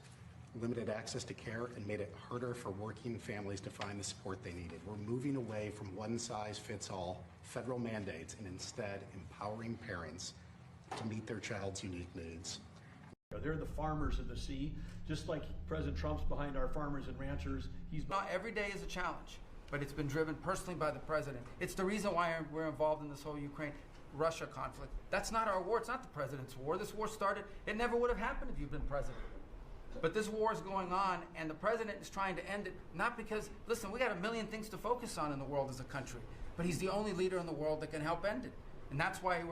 limited access to care, and made it harder for working families to find the support they needed. We're moving away from one-size-fits-all federal mandates and instead empowering parents to meet their child's unique needs. They're the farmers of the sea, just like President Trump's behind our farmers and ranchers. Not every day is a challenge, but it's been driven personally by the president. It's the reason why we're involved in this whole Ukraine-Russia conflict. That's not our war. It's not the president's war. This war started. It never would have happened if you'd been president. But this war is going on, and the president is trying to end it, not because, listen, we got a million things to focus on in the world as a country, but he's the only leader in the world that can help end it. And that's why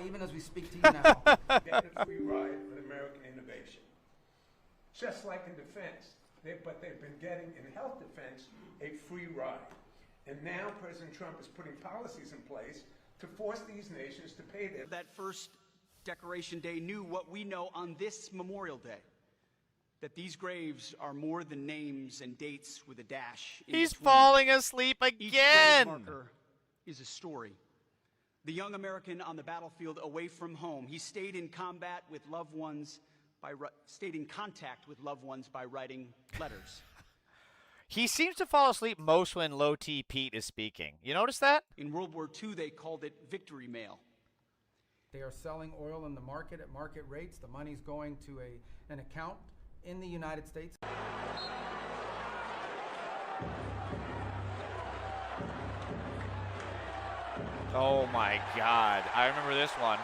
even as we speak to you now. Get a free ride with American innovation. Just like in defense, but they've been getting in health defense a free ride. And now President Trump is putting policies in place to force these nations to pay their... That first Decoration Day knew what we know on this Memorial Day. That these graves are more than names and dates with a dash. He's falling asleep again. Each grave marker is a story. The young American on the battlefield away from home. He stayed in combat with loved ones stayed in contact with loved ones by writing letters. He seems to fall asleep most when Low T Pete is speaking. You notice that? In World War II, they called it victory mail. They are selling oil in the market at market rates. The money's going to an account in the United States. Oh my God, I remember this one.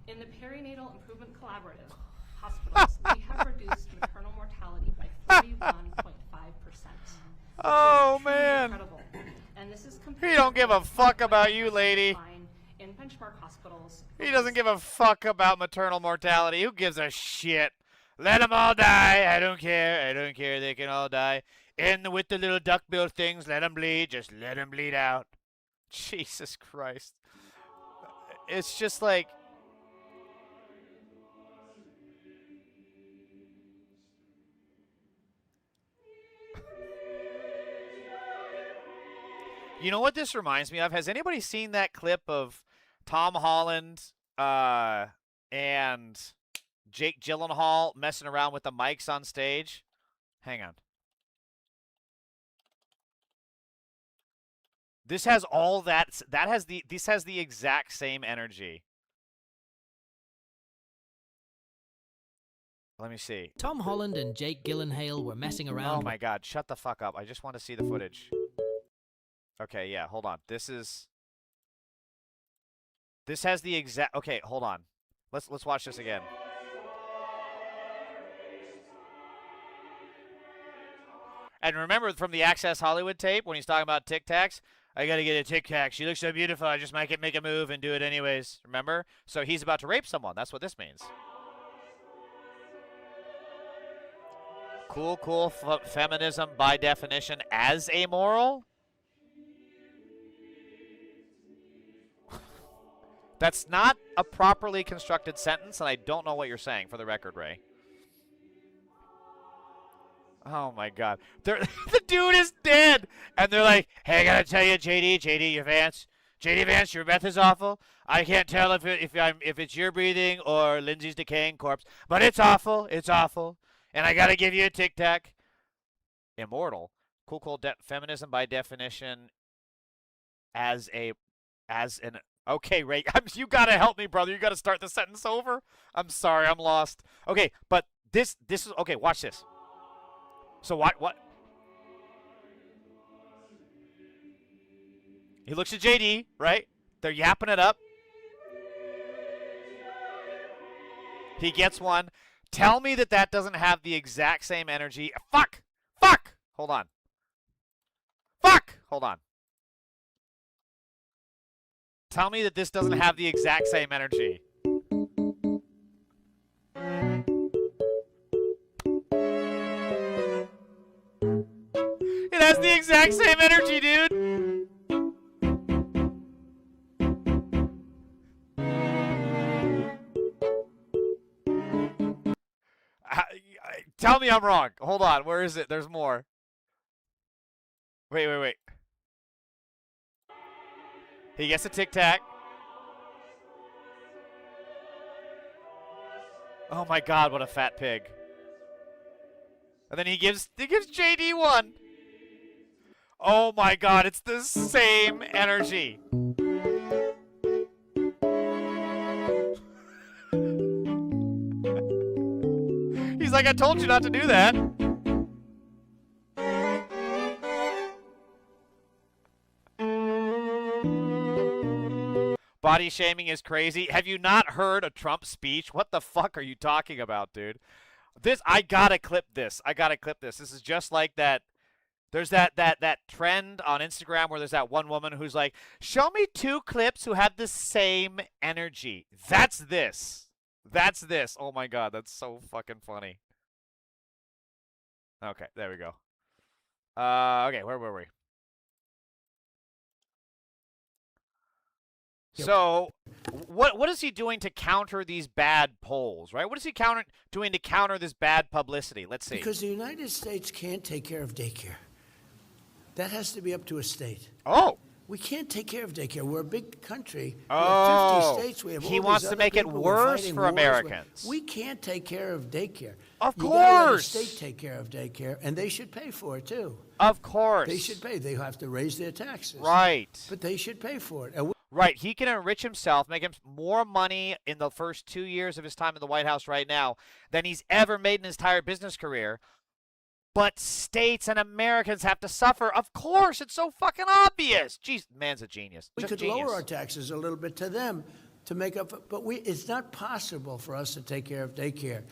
In the Perinatal Improvement Collaborative hospitals, we have reduced maternal mortality by 31.5%. Oh man! Incredible. And this is he don't give a fuck about you, lady. In benchmark hospitals. He doesn't give a fuck about maternal mortality. Who gives a shit? Let them all die. I don't care. I don't care. They can all die. With the little duck-billed things, let them bleed. Just let them bleed out. Jesus Christ. It's just like... You know what this reminds me of? Has anybody seen that clip of Tom Holland and Jake Gyllenhaal messing around with the mics on stage? Hang on. This has all that. This has the exact same energy. Let me see. Tom Holland and Jake Gyllenhaal were messing around. Oh my God! Shut the fuck up! I just want to see the footage. Okay, yeah. Hold on. This has the exact. Okay, hold on. Let's watch this again. And remember from the Access Hollywood tape when he's talking about Tic Tacs, I gotta get a Tic Tac. She looks so beautiful. I just might make a move and do it anyways. Remember? So he's about to rape someone. That's what this means. Cool. Feminism by definition as amoral. That's not a properly constructed sentence, and I don't know what you're saying, for the record, Ray. Oh, my God. The dude is dead. And they're like, hey, I got to tell you, JD, your Vance. JD Vance, your breath is awful. I can't tell if it's your breathing or Lindsay's decaying corpse. But it's awful. It's awful. And I got to give you a Tic Tac. Immortal. Cool. Feminism by definition as an... Okay, Ray, you got to help me, brother. You got to start the sentence over. I'm sorry, I'm lost. Okay, but this is... Okay, watch this. So what? He looks at JD, right? They're yapping it up. He gets one. Tell me that doesn't have the exact same energy. Fuck! Hold on. Hold on. Tell me that this doesn't have the exact same energy. It has the exact same energy, dude. Tell me I'm wrong. Hold on. Where is it? There's more. Wait. He gets a Tic Tac. Oh my God, what a fat pig. And then he gives JD one. Oh my God, it's the same energy. He's like, I told you not to do that. Body shaming is crazy. Have you not heard a Trump speech? What the fuck are you talking about, dude? I gotta clip this. This is just like that. There's that trend on Instagram where there's that one woman who's like, show me 2 clips who have the same energy. That's this. Oh my God, that's so fucking funny. Okay, there we go. Okay, where were we? So, what is he doing to counter these bad polls, right? What is he doing to counter this bad publicity? Let's see. Because the United States can't take care of daycare. That has to be up to a state. Oh. We can't take care of daycare. We're a big country. Oh. We have 50 states. We have He all wants these to other make it people we're worse fighting for wars with. Americans. We can't take care of daycare. Of You gotta let the course. state take care of daycare, and they should pay for it, too. Of course. They should pay. They have to raise their taxes. Right. But they should pay for it. And Right. He can enrich himself, make him more money in the first 2 years of his time in the White House right now than he's ever made in his entire business career. But states and Americans have to suffer. Of course. It's so fucking obvious. Jeez, man's a genius. we Just could genius. lower our taxes a little bit to them to make up, but it's not possible for us to take care of daycare.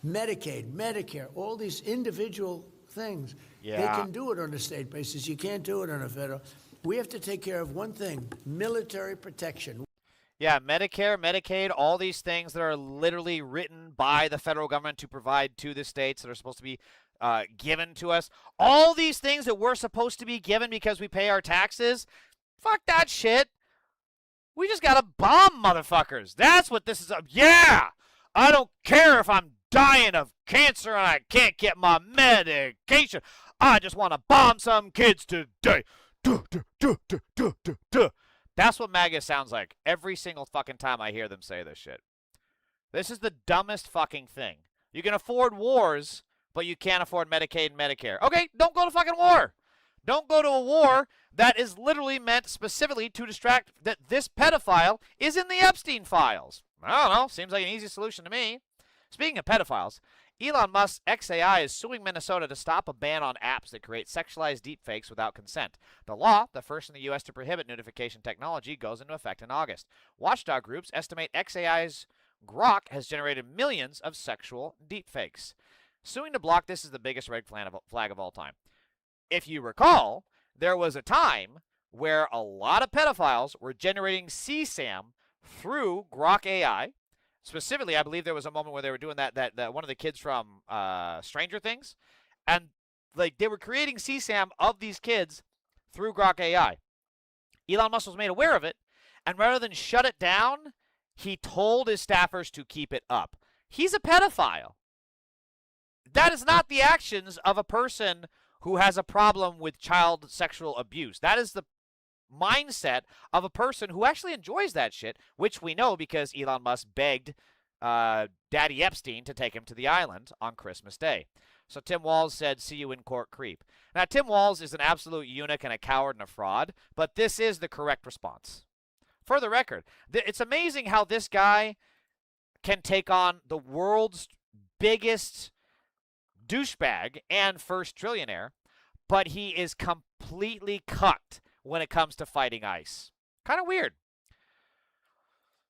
Medicaid, Medicare, all these individual things. Yeah. They can do it on a state basis. You can't do it on a federal. We have to take care of one thing, military protection. Yeah, Medicare, Medicaid, all these things that are literally written by the federal government to provide to the states that are supposed to be given to us. All these things that we're supposed to be given because we pay our taxes. Fuck that shit. We just gotta bomb motherfuckers. That's what this is. Yeah! I don't care if I'm dying of cancer and I can't get my medication. I just want to bomb some kids today. That's what MAGA sounds like every single fucking time I hear them say this shit. This is the dumbest fucking thing. You can afford wars, but you can't afford Medicaid and Medicare. Okay, don't go to fucking war. Don't go to a war that is literally meant specifically to distract that this pedophile is in the Epstein files. I don't know. Seems like an easy solution to me. Speaking of pedophiles, Elon Musk's XAI is suing Minnesota to stop a ban on apps that create sexualized deepfakes without consent. The law, the first in the U.S. to prohibit notification technology, goes into effect in August. Watchdog groups estimate XAI's Grok has generated millions of sexual deepfakes. Suing to block this is the biggest red flag of all time. If you recall, there was a time where a lot of pedophiles were generating CSAM through Grok AI. Specifically, I believe there was a moment where they were doing that one of the kids from Stranger Things, and like they were creating CSAM of these kids through Grok AI. Elon Musk was made aware of it, and rather than shut it down, he told his staffers to keep it up. He's a pedophile. That is not the actions of a person who has a problem with child sexual abuse. That is the mindset of a person who actually enjoys that shit, which we know because Elon Musk begged Daddy Epstein to take him to the island on Christmas Day. So Tim Walz said, "See you in court, creep." Now, Tim Walz is an absolute eunuch and a coward and a fraud, but this is the correct response. For the record, it's amazing how this guy can take on the world's biggest douchebag and first trillionaire, but he is completely cucked when it comes to fighting ICE. Kind of weird.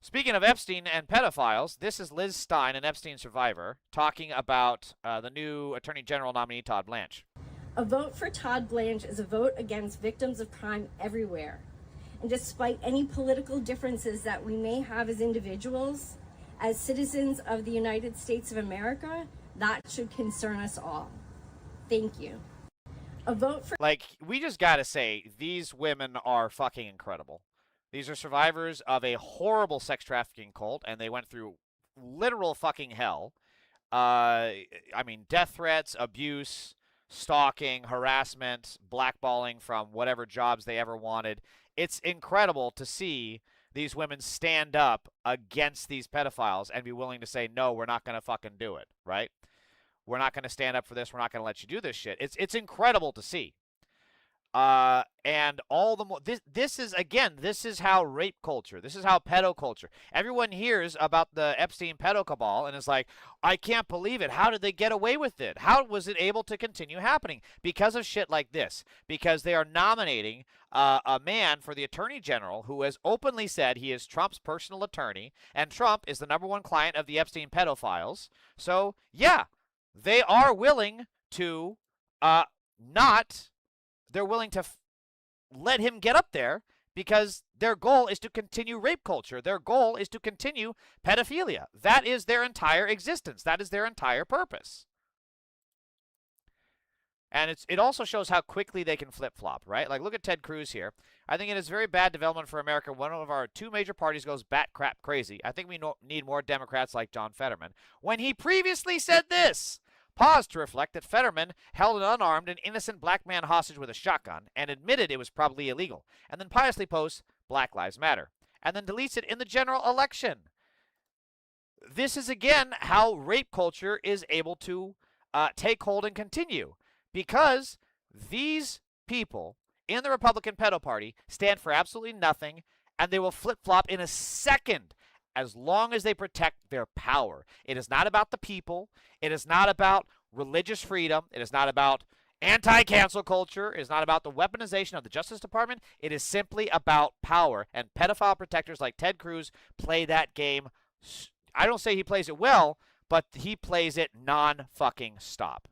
Speaking of Epstein and pedophiles, this is Liz Stein, an Epstein survivor, talking about the new Attorney General nominee, Todd Blanche. A vote for Todd Blanche is a vote against victims of crime everywhere. And despite any political differences that we may have as individuals, as citizens of the United States of America, that should concern us all. Thank you. A vote for... Like, we just gotta say, these women are fucking incredible. These are survivors of a horrible sex trafficking cult, and they went through literal fucking hell. I mean, death threats, abuse, stalking, harassment, blackballing from whatever jobs they ever wanted. It's incredible to see these women stand up against these pedophiles and be willing to say, no, we're not going to fucking do it, right? We're not going to stand up for this. We're not going to let you do this shit. It's incredible to see. And all the more, this is how rape culture, this is how pedo culture. Everyone hears about the Epstein pedo cabal and is like, I can't believe it. How did they get away with it? How was it able to continue happening? Because of shit like this. Because they are nominating a man for the Attorney General who has openly said he is Trump's personal attorney, and Trump is the #1 client of the Epstein pedophiles. So, yeah, they are willing to they're willing to let him get up there because their goal is to continue rape culture. Their goal is to continue pedophilia. That is their entire existence. That is their entire purpose. And it also shows how quickly they can flip-flop, right? Like, look at Ted Cruz here. I think it is very bad development for America. One of our two major parties goes bat crap crazy. I think we need more Democrats like John Fetterman. When he previously said this, paused to reflect that Fetterman held an unarmed and innocent black man hostage with a shotgun and admitted it was probably illegal, and then piously posts Black Lives Matter, and then deletes it in the general election. This is, again, how rape culture is able to take hold and continue, because these people in the Republican pedo party stand for absolutely nothing, and they will flip-flop in a second as long as they protect their power. It is not about the people. It is not about religious freedom. It is not about anti-cancel culture. It is not about the weaponization of the Justice Department. It is simply about power. And pedophile protectors like Ted Cruz play that game. I don't say he plays it well, but he plays it non-fucking stop.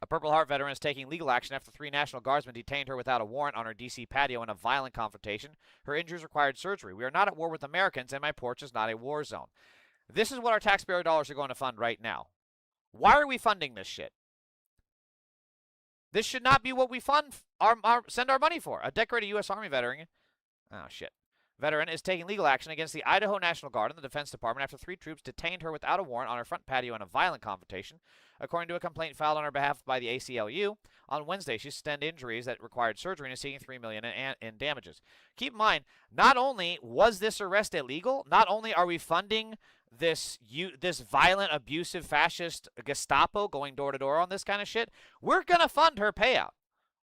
A Purple Heart veteran is taking legal action after 3 National Guardsmen detained her without a warrant on her D.C. patio in a violent confrontation. Her injuries required surgery. We are not at war with Americans, and my porch is not a war zone. This is what our taxpayer dollars are going to fund right now. Why are we funding this shit? This should not be what we send our money for. A decorated U.S. Army veteran, veteran is taking legal action against the Idaho National Guard and the Defense Department after 3 troops detained her without a warrant on her front patio in a violent confrontation. According to a complaint filed on her behalf by the ACLU, on Wednesday she sustained injuries that required surgery and is seeking $3 million in damages. Keep in mind, not only was this arrest illegal, not only are we funding this violent, abusive, fascist Gestapo going door to door on this kind of shit, we're going to fund her payout.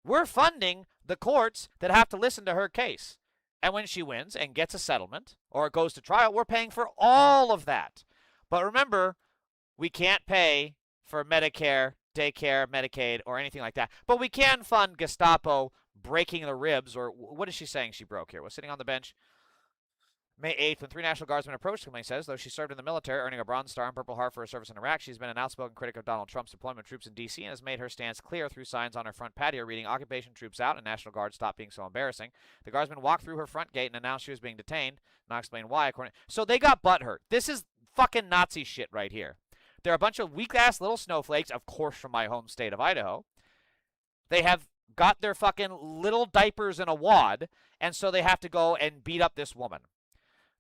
We're funding the courts that have to listen to her case. And when she wins and gets a settlement or it goes to trial, we're paying for all of that. But remember, we can't pay for Medicare, daycare, Medicaid, or anything like that. But we can fund Gestapo breaking the ribs, or what is she saying she broke here? Was sitting on the bench May 8th, when 3 National Guardsmen approached, the complaint says, though she served in the military, earning a Bronze Star and Purple Heart for her service in Iraq, she's been an outspoken critic of Donald Trump's deployment of troops in D.C. and has made her stance clear through signs on her front patio reading, "Occupation troops out and National Guard stop being so embarrassing." The Guardsmen walked through her front gate and announced she was being detained. Not explain why. So they got butthurt. This is fucking Nazi shit right here. They're a bunch of weak-ass little snowflakes, of course from my home state of Idaho. They have got their fucking little diapers in a wad, and so they have to go and beat up this woman.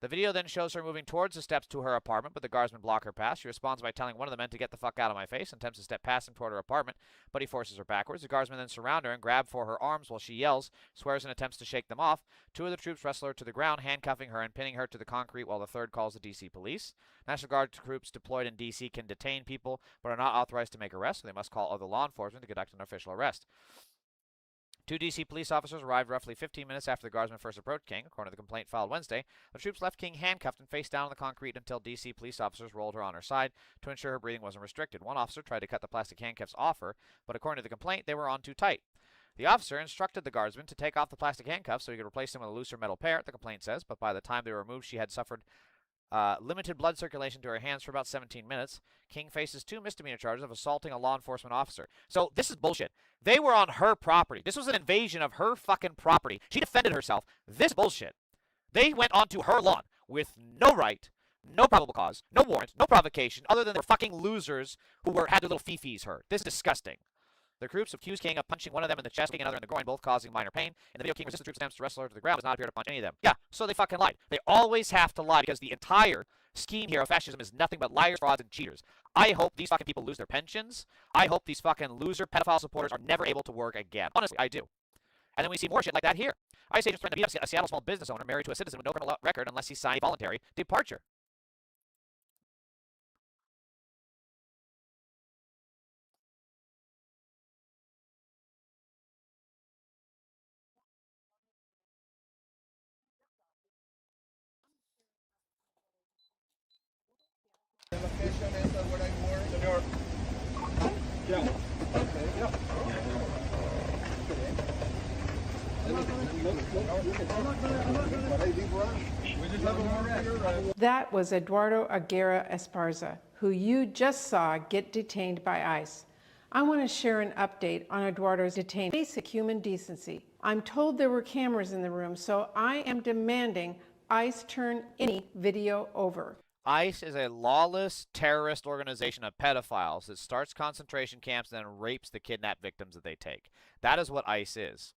The video then shows her moving towards the steps to her apartment, but the guardsmen block her path. She responds by telling one of the men to get the fuck out of my face and attempts to step past him toward her apartment, but he forces her backwards. The guardsmen then surround her and grab for her arms while she yells, swears, and attempts to shake them off. 2 of the troops wrestle her to the ground, handcuffing her and pinning her to the concrete, while the 3rd calls the D.C. police. National Guard troops deployed in D.C. can detain people, but are not authorized to make arrests, so they must call other law enforcement to conduct an official arrest. 2 D.C. police officers arrived roughly 15 minutes after the guardsmen first approached King. According to the complaint filed Wednesday, the troops left King handcuffed and face down on the concrete until D.C. police officers rolled her on her side to ensure her breathing wasn't restricted. One officer tried to cut the plastic handcuffs off her, but according to the complaint, they were on too tight. The officer instructed the guardsmen to take off the plastic handcuffs so he could replace them with a looser metal pair, the complaint says, but by the time they were removed, she had suffered limited blood circulation to her hands for about 17 minutes. King faces 2 misdemeanor charges of assaulting a law enforcement officer. So this is bullshit. They were on her property. This was an invasion of her fucking property. She defended herself. This bullshit. They went onto her lawn with no right, no probable cause, no warrant, no provocation, other than they were fucking losers who had their little fifis hurt. This is disgusting. The troops accused King of punching one of them in the chest, kicking another in the groin, both causing minor pain. In the video, King resisted the troops' attempts to wrestle her to the ground, does not appear to punch any of them. Yeah, so they fucking lied. They always have to lie because the entire scheme here of fascism is nothing but liars, frauds, and cheaters. I hope these fucking people lose their pensions. I hope these fucking loser pedophile supporters are never able to work again. Honestly, I do. And then we see more shit like that here. ICE agents threatened to beat up a Seattle small business owner married to a citizen with no criminal record unless he signed a voluntary departure. That was Eduardo Aguirre Esparza, who you just saw get detained by ICE. I want to share an update on Eduardo's detainment. Basic human decency. I'm told there were cameras in the room, so I am demanding ICE turn any video over. ICE is a lawless terrorist organization of pedophiles that starts concentration camps and then rapes the kidnapped victims that they take. That is what ICE is.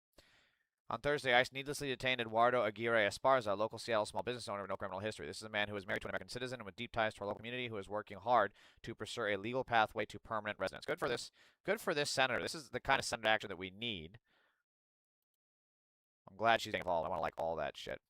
On Thursday, ICE needlessly detained Eduardo Aguirre Esparza, a local Seattle small business owner with no criminal history. This is a man who is married to an American citizen and with deep ties to our local community who is working hard to pursue a legal pathway to permanent residence. Good for this senator. This is the kind of senator action that we need. I'm glad she's getting involved. I want to like all that shit.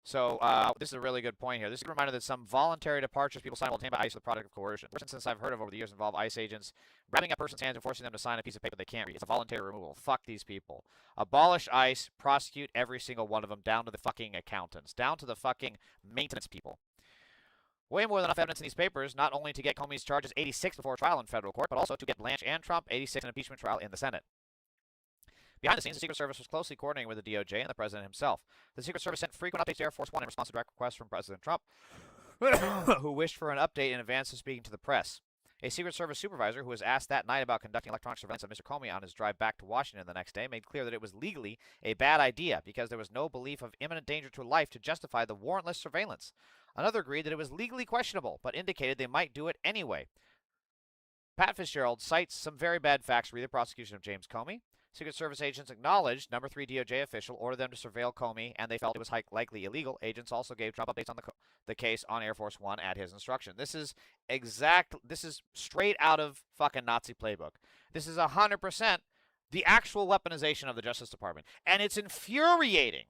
So this is a really good point here. This is a reminder that some voluntary departures people sign while detained by ICE are the product of coercion. First instance I've heard of over the years involve ICE agents grabbing a person's hands and forcing them to sign a piece of paper they can't read. It's a voluntary removal. Fuck these people. Abolish ICE. Prosecute every single one of them, down to the fucking accountants, down to the fucking maintenance people. Way more than enough evidence in these papers, not only to get Comey's charges 86 before trial in federal court, but also to get Blanche and Trump 86 in impeachment trial in the Senate. Behind the scenes, the Secret Service was closely coordinating with the DOJ and the President himself. The Secret Service sent frequent updates to Air Force One in response to direct requests from President Trump. who wished for an update in advance of speaking to the press. A Secret Service supervisor who was asked that night about conducting electronic surveillance of Mr. Comey on his drive back to Washington the next day made clear that it was legally a bad idea because there was no belief of imminent danger to life to justify the warrantless surveillance. Another agreed that it was legally questionable, but indicated they might do it anyway. Pat Fitzgerald cites some very bad facts re the prosecution of James Comey. Secret Service agents acknowledged number 3 DOJ official ordered them to surveil Comey, and they felt it was likely illegal. Agents also gave Trump updates on the case on Air Force One at his instruction. This is straight out of fucking Nazi playbook. This is 100% the actual weaponization of the Justice Department. And it's infuriating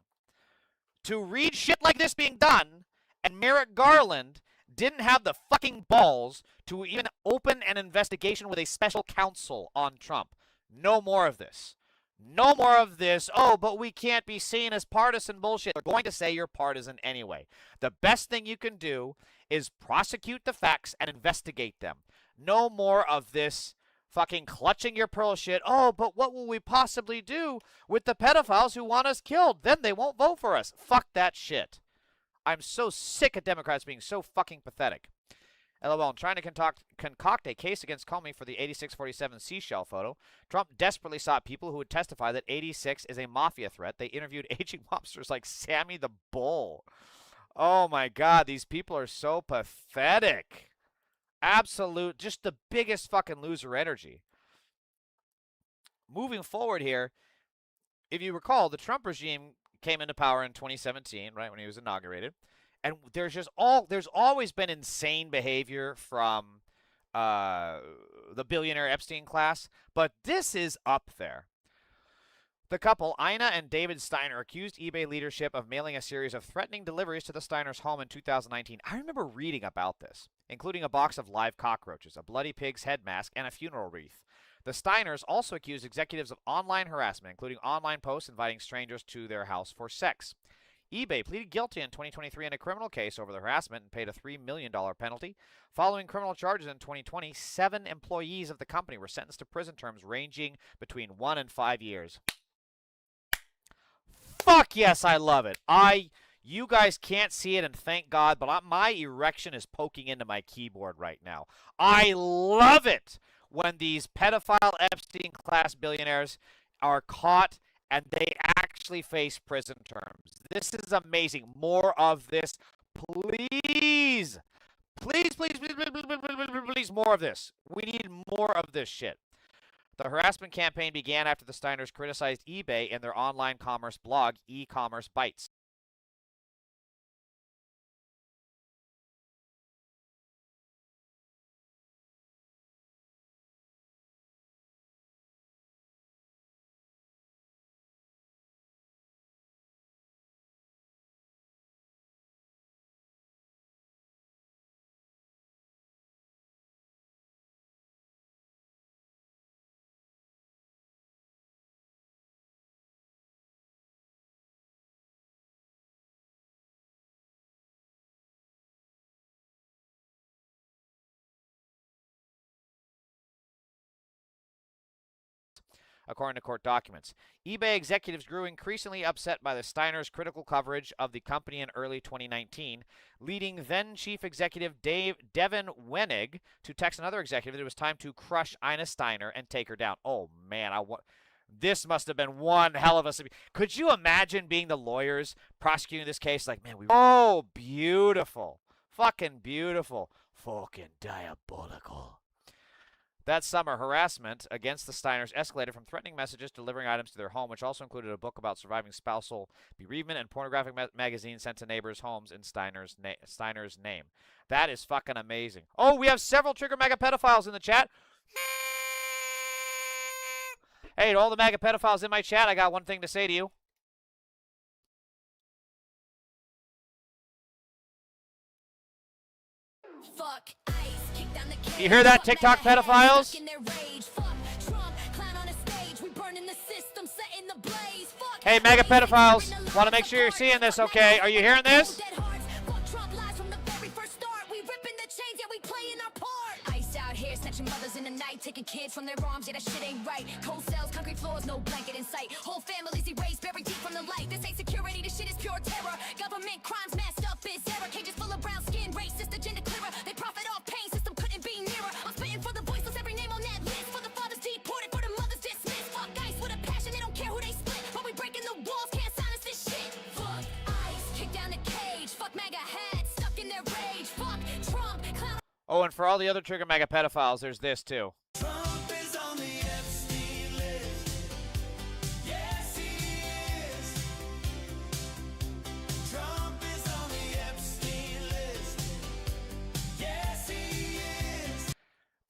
to read shit like this being done, and Merrick Garland didn't have the fucking balls to even open an investigation with a special counsel on Trump. No more of this. No more of this. Oh, but we can't be seen as partisan bullshit. They're going to say you're partisan anyway. The best thing you can do is prosecute the facts and investigate them. No more of this fucking clutching your pearl shit. Oh, but what will we possibly do with the pedophiles who want us killed? Then they won't vote for us. Fuck that shit. I'm so sick of Democrats being so fucking pathetic. LOL, trying to concoct a case against Comey for the 8647 seashell photo. Trump desperately sought people who would testify that 86 is a mafia threat. They interviewed aging mobsters like Sammy the Bull. Oh my God, these people are so pathetic. Absolute, just the biggest fucking loser energy. Moving forward here, if you recall, the Trump regime came into power in 2017, right, when he was inaugurated. And there's always been insane behavior from the billionaire Epstein class, but this is up there. The couple, Ina and David Steiner, accused eBay leadership of mailing a series of threatening deliveries to the Steiners' home in 2019. I remember reading about this, including a box of live cockroaches, a bloody pig's head mask, and a funeral wreath. The Steiners also accused executives of online harassment, including online posts inviting strangers to their house for sex. eBay pleaded guilty in 2023 in a criminal case over the harassment and paid a $3 million penalty. Following criminal charges in 2020, 7 employees of the company were sentenced to prison terms ranging between 1 and 5 years. Fuck yes, I love it. You guys can't see it, and thank God, but my erection is poking into my keyboard right now. I love it when these pedophile Epstein-class billionaires are caught and they actually face prison terms. This is amazing. More of this, please. Please, please, please, please, please, please, please, more of this. We need more of this shit. The harassment campaign began after the Steiners criticized eBay in their online commerce blog, E-Commerce Bites. According to court documents, eBay executives grew increasingly upset by the Steiners' critical coverage of the company in early 2019, leading then-chief executive Devin Wenig to text another executive that it was time to crush Ina Steiner and take her down. Oh, man, this must have been one hell of a... Could you imagine being the lawyers prosecuting this case? Like, man, oh, beautiful. Fucking beautiful. Fucking diabolical. That summer, harassment against the Steiners escalated from threatening messages to delivering items to their home, which also included a book about surviving spousal bereavement and pornographic magazines sent to neighbors' homes in Steiner's name. That is fucking amazing. Oh, we have several trigger mega pedophiles in the chat. Hey, to all the mega pedophiles in my chat, I got one thing to say to you. Fuck ice, kick down the cage. You hear that, TikTok pedophiles? Hey, mega pedophiles, want to make sure you're seeing this, okay? Are you hearing this? Iced out here, snatching mothers in the night, taking kids from their arms, yeah, that shit ain't right. Cold cells, concrete floors, no blanket in sight. Whole families erased, buried deep from the light. This ain't security, this shit is pure terror. Government crimes masked up is error. Cages full of brown skin, racist agenda clearer. They profit off pain, system couldn't be nearer. I'm spitting for the voiceless, every name on that list. For the fathers deported, for the mothers dismissed. Fuck ICE with a passion, they don't care who they split. But we breaking the walls, can't silence this shit. Fuck ICE, kick down the cage. Fuck MAGA hats, stuck in their rage. Fuck Trump, clown. Oh, and for all the other trigger mega pedophiles, there's this too. Trump is on the Epstein list. Yes, he is. Trump is on the Epstein list. Yes, he is.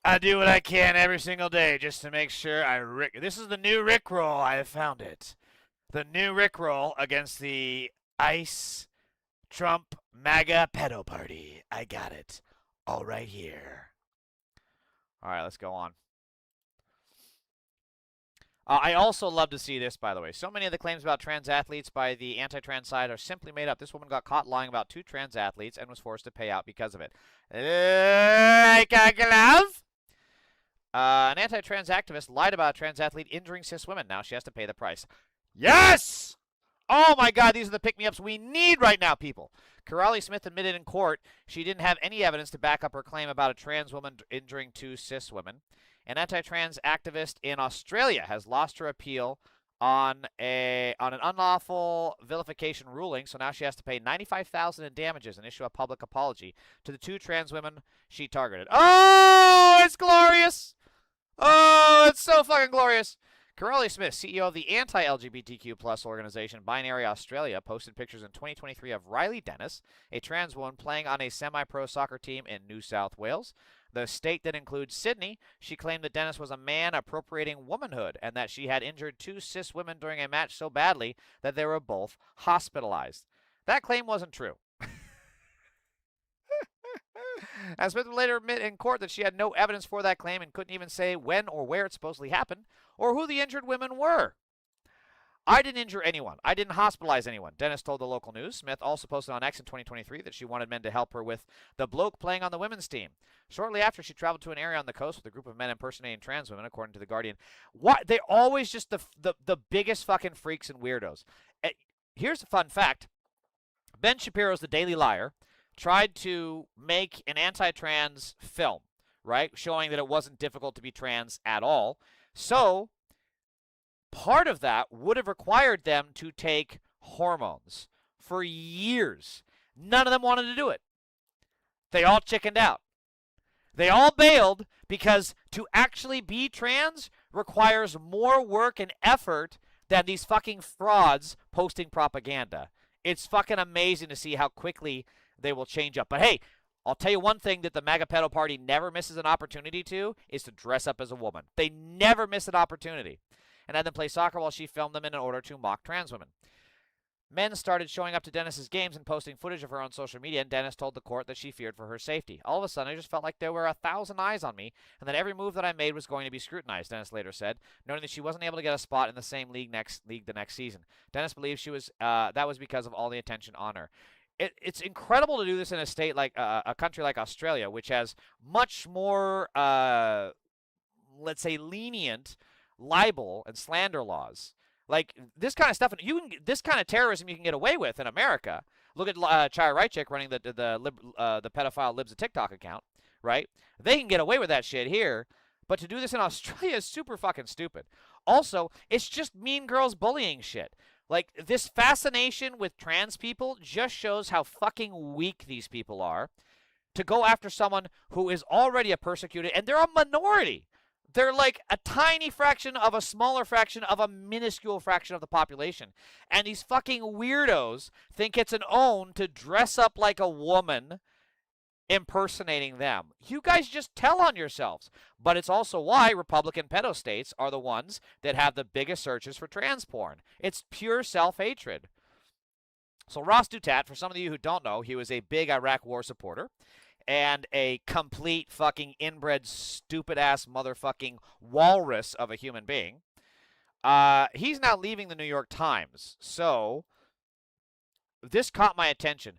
I do what I can every single day just to make sure I This is the new Rickroll. I have found it. The new Rickroll against the ICE Trump MAGA pedo party. I got it. All right here. All right, let's go on. I also love to see this, by the way. So many of the claims about trans athletes by the anti-trans side are simply made up. This woman got caught lying about 2 trans athletes and was forced to pay out because of it. Like a glove? An anti-trans activist lied about a trans athlete injuring cis women. Now she has to pay the price. Yes! Oh my God, these are the pick-me-ups we need right now, people. Karali Smith admitted in court she didn't have any evidence to back up her claim about a trans woman injuring 2 cis women. An anti-trans activist in Australia has lost her appeal on an unlawful vilification ruling, so now she has to pay $95,000 in damages and issue a public apology to the 2 trans women she targeted. Oh, it's glorious! Oh, it's so fucking glorious! Karali Smith, CEO of the anti-LGBTQ+ organization Binary Australia, posted pictures in 2023 of Riley Dennis, a trans woman playing on a semi-pro soccer team in New South Wales. The state that includes Sydney. She claimed that Dennis was a man appropriating womanhood and that she had injured 2 cis women during a match so badly that they were both hospitalized. That claim wasn't true. As Smith would later admit in court that she had no evidence for that claim and couldn't even say when or where it supposedly happened or who the injured women were. I didn't injure anyone. I didn't hospitalize anyone, Dennis told the local news. Smith also posted on X in 2023 that she wanted men to help her with the bloke playing on the women's team. Shortly after, she traveled to an area on the coast with a group of men impersonating trans women, according to The Guardian. What? They're always just the biggest fucking freaks and weirdos. Here's a fun fact. Ben Shapiro's The Daily Liar tried to make an anti-trans film, right, showing that it wasn't difficult to be trans at all. So part of that would have required them to take hormones for years. None of them wanted to do it. They all chickened out. They all bailed because to actually be trans requires more work and effort than these fucking frauds posting propaganda. It's fucking amazing to see how quickly they will change up. But hey, I'll tell you one thing that the MAGA pedo party never misses an opportunity to is to dress up as a woman. They never miss an opportunity. And had them play soccer while she filmed them in order to mock trans women. Men started showing up to Dennis's games and posting footage of her on social media, and Dennis told the court that she feared for her safety. All of a sudden, I just felt like there were 1,000 eyes on me, and that every move that I made was going to be scrutinized, Dennis later said, noting that she wasn't able to get a spot in the same league the next season. Dennis believes she was that was because of all the attention on her. It's incredible to do this in a state like a country like Australia, which has much more, let's say, lenient libel and slander laws. Like this kind of stuff, this kind of terrorism you can get away with in America. Look at Chaya Raichik running the pedophile Libs a TikTok account, right? They can get away with that shit here, but to do this in Australia is super fucking stupid. Also, it's just mean girls bullying shit. Like this fascination with trans people just shows how fucking weak these people are to go after someone who is already a persecuted, and they're a minority. They're like a tiny fraction of a smaller fraction of a minuscule fraction of the population. And these fucking weirdos think it's an own to dress up like a woman impersonating them. You guys just tell on yourselves. But it's also why Republican pedo states are the ones that have the biggest searches for trans porn. It's pure self-hatred. So Ross Douthat, for some of you who don't know, he was a big Iraq war supporter and a complete fucking inbred stupid-ass motherfucking walrus of a human being. He's now leaving the New York Times. So this caught my attention.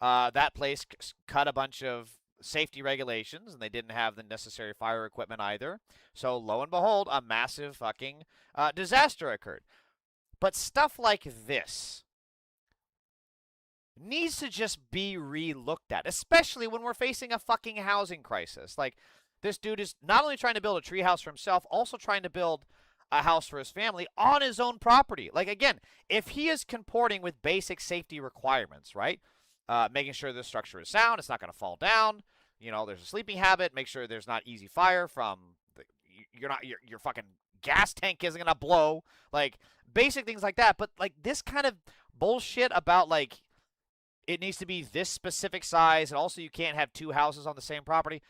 that place cut a bunch of safety regulations, and they didn't have the necessary fire equipment either. So lo and behold, a massive fucking disaster occurred. But stuff like this needs to just be re-looked at, especially when we're facing a fucking housing crisis. Like, this dude is not only trying to build a treehouse for himself, also trying to build a house for his family on his own property. Like, again, if he is comporting with basic safety requirements, right? Making sure the structure is sound, it's not going to fall down. You know, there's a sleeping habit. Make sure there's not easy fire from your fucking gas tank isn't going to blow. Like, basic things like that. But, like, this kind of bullshit about, like, it needs to be this specific size, and also you can't have two houses on the same property.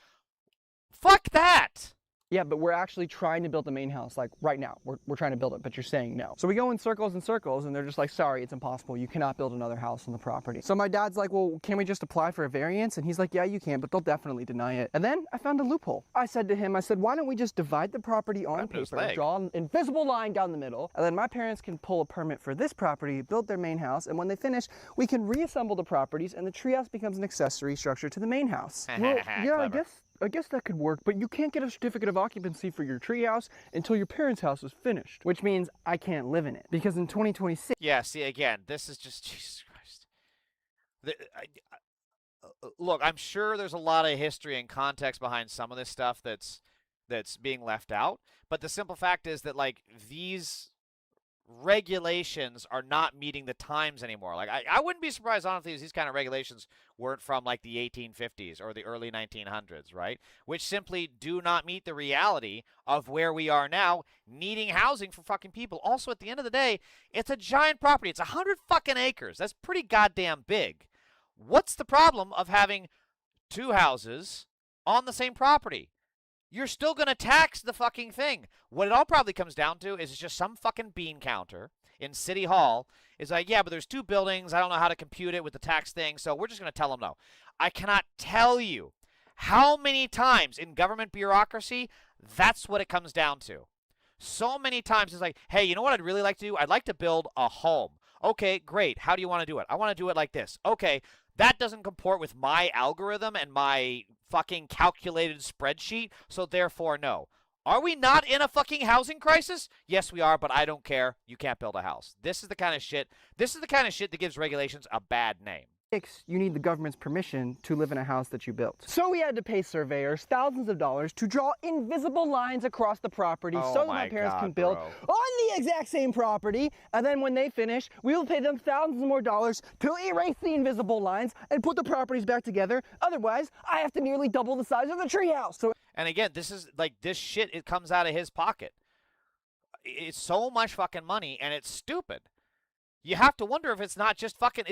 Fuck that! Yeah, but we're actually trying to build the main house, like right now. We're trying to build it, but you're saying no. So we go in circles and circles, and they're just like, sorry, it's impossible. You cannot build another house on the property. So my dad's like, well, can we just apply for a variance? And he's like, yeah, you can, but they'll definitely deny it. And then I found a loophole. I said to him, why don't we just divide the property on paper, draw an invisible line down the middle, and then my parents can pull a permit for this property, build their main house, and when they finish, we can reassemble the properties, and the treehouse becomes an accessory structure to the main house. Well, yeah, I guess that could work, but you can't get a certificate of occupancy for your treehouse until your parents' house is finished, which means I can't live in it because in 2026. Yeah, see, again, this is just Jesus Christ. Look, I'm sure there's a lot of history and context behind some of this stuff that's being left out, but the simple fact is that, like, these regulations are not meeting the times anymore. Like, I wouldn't be surprised, honestly, if these kind of regulations weren't from, like, the 1850s or the early 1900s, right? Which simply do not meet the reality of where we are now, needing housing for fucking people. Also, at the end of the day, it's a giant property. It's 100 fucking acres. That's pretty goddamn big. What's the problem of having two houses on the same property? You're still going to tax the fucking thing. What it all probably comes down to is it's just some fucking bean counter in City Hall is like, yeah, but there's two buildings. I don't know how to compute it with the tax thing, so we're just going to tell them no. I cannot tell you how many times in government bureaucracy that's what it comes down to. So many times it's like, hey, you know what I'd really like to do? I'd like to build a home. Okay, great. How do you want to do it? I want to do it like this. Okay, that doesn't comport with my algorithm and my fucking calculated spreadsheet, so therefore no. Are we not in a fucking housing crisis? Yes, we are, but I don't care. You can't build a house. This is the kind of shit that gives regulations a bad name. You need the government's permission to live in a house that you built. So we had to pay surveyors thousands of dollars to draw invisible lines across the property so that my parents can build on the exact same property. And then when they finish, we will pay them thousands more dollars to erase the invisible lines and put the properties back together. Otherwise, I have to nearly double the size of the treehouse. So, and again, this is like this shit. It comes out of his pocket. It's so much fucking money, and it's stupid. You have to wonder if it's not just fucking,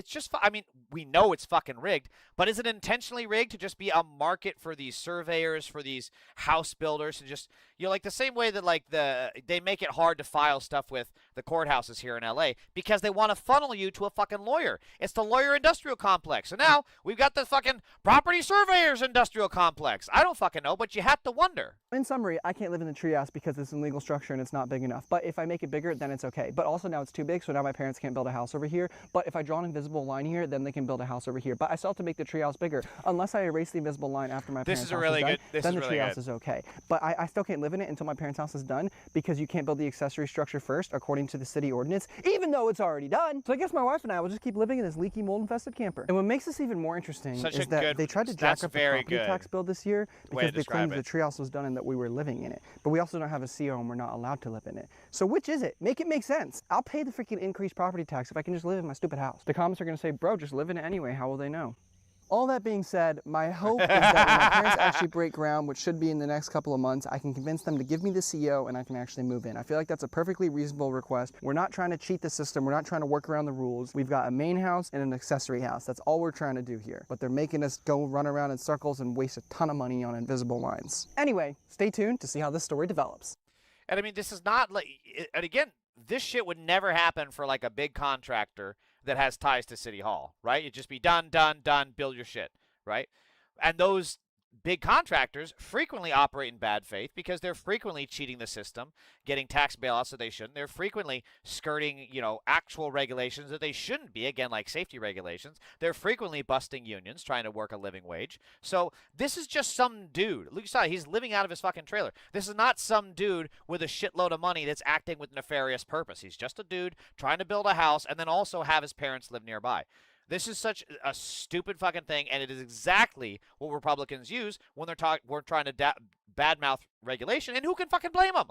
I mean, we know it's fucking rigged, but is it intentionally rigged to just be a market for these surveyors, for these house builders, and just, you know, like the same way that, like, they make it hard to file stuff with the courthouses here in LA because they want to funnel you to a fucking lawyer. It's the lawyer industrial complex. So now we've got the fucking property surveyors industrial complex. I don't fucking know, but you have to wonder. In summary, I can't live in the treehouse because it's an illegal structure and it's not big enough. But if I make it bigger, then it's okay. But also now it's too big, so now my parents can't build a house over here. But if I draw an invisible line here, then they can build a house over here. But I still have to make the treehouse bigger. Unless I erase the invisible line after my parents' house is done, then the treehouse is okay. But I still can't live in it until my parents' house is done because you can't build the accessory structure first, according to the city ordinance, even though it's already done. So I guess my wife and I will just keep living in this leaky, mold-infested camper. And what makes this even more interesting is that they tried to jack up the property tax bill this year because they claimed the treehouse was done and that we were living in it. But we also don't have a CO and we're not allowed to live in it. So which is it? Make it make sense. I'll pay the freaking increased property tax if I can just live in my stupid house. The comments are going to say, bro, just live in it anyway. How will they know? All that being said, my hope is that when my parents actually break ground, which should be in the next couple of months, I can convince them to give me the CO and I can actually move in. I feel like that's a perfectly reasonable request. We're not trying to cheat the system. We're not trying to work around the rules. We've got a main house and an accessory house. That's all we're trying to do here. But they're making us go run around in circles and waste a ton of money on invisible lines. Anyway, stay tuned to see how this story develops. And I mean, this is not like, and again, this shit would never happen for like a big contractor that has ties to City Hall, right? It'd just be done, build your shit, right? And those big contractors frequently operate in bad faith because they're frequently cheating the system, getting tax bailouts that they shouldn't. They're frequently skirting, actual regulations that they shouldn't be, again, like safety regulations. They're frequently busting unions, trying to work a living wage. So this is just some dude. Look, he's living out of his fucking trailer. This is not some dude with a shitload of money that's acting with nefarious purpose. He's just a dude trying to build a house and then also have his parents live nearby. This is such a stupid fucking thing, and it is exactly what Republicans use when we're trying to badmouth regulation, and who can fucking blame them?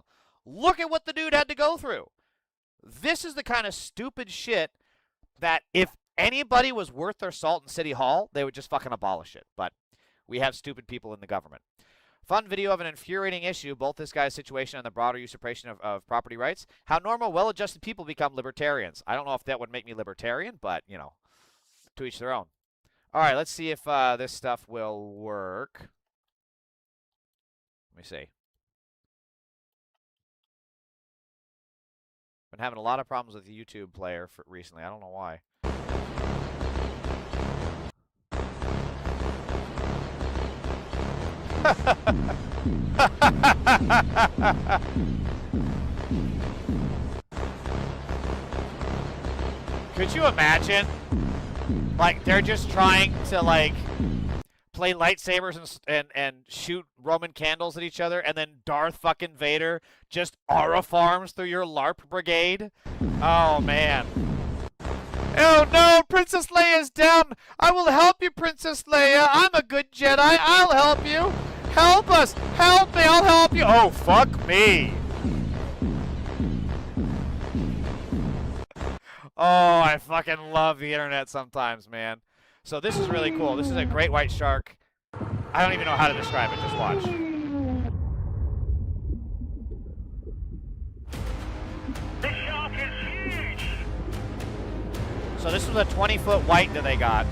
Look at what the dude had to go through. This is the kind of stupid shit that if anybody was worth their salt in City Hall, they would just fucking abolish it. But we have stupid people in the government. Fun video of an infuriating issue, both this guy's situation and the broader usurpation of property rights. How normal, well-adjusted people become libertarians. I don't know if that would make me libertarian, but, to each their own. All right, let's see if this stuff will work. Let me see. Been having a lot of problems with the YouTube player recently. I don't know why. Could you imagine? Like, they're just trying to, play lightsabers and shoot Roman candles at each other, and then Darth fucking Vader just aura farms through your LARP brigade? Oh, man. Oh, no! Princess Leia's down! I will help you, Princess Leia! I'm a good Jedi! I'll help you! Help us! Help me! I'll help you! Oh, fuck me! Oh, I fucking love the internet sometimes, man. So this is really cool. This is a great white shark. I don't even know how to describe it. Just watch. This shark is huge! So this was a 20-foot white that they got.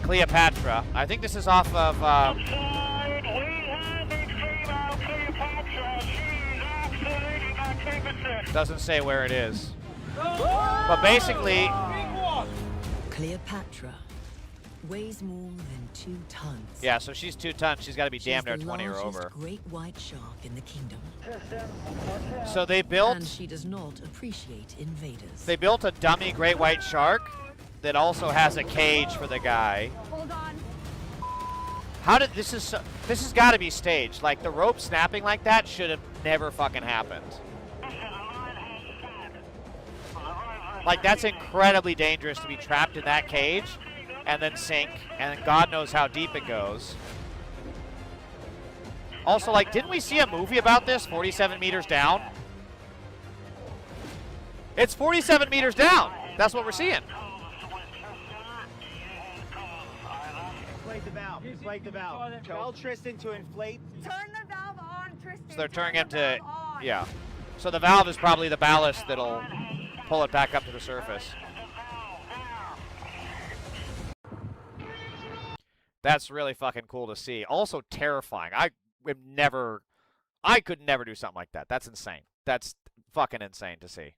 Cleopatra. I think this is off of... Outside, we have a female Cleopatra. She's absolutely magnificent. Doesn't say where it is. But basically... Cleopatra weighs more than 2 tons. Yeah, so she's 2 tons. She's got to be damn near 20 or over. Great white shark in the kingdom. So they built... And she does not appreciate invaders. They built a dummy great white shark that also has a cage for the guy. Hold on. How did this has got to be staged. Like, the rope snapping like that should have never fucking happened. Like, that's incredibly dangerous to be trapped in that cage and then sink, and then God knows how deep it goes. Also, like, didn't we see a movie about this, 47 meters down? It's 47 meters down. That's what we're seeing. Inflate the valve. Inflate the valve. Tell Tristan to inflate. Turn the valve on, Tristan. So they're turning him to, yeah. So the valve is probably the ballast that'll pull it back up to the surface. That's really fucking cool to see. Also terrifying. I could never do something like that. That's insane. That's fucking insane to see.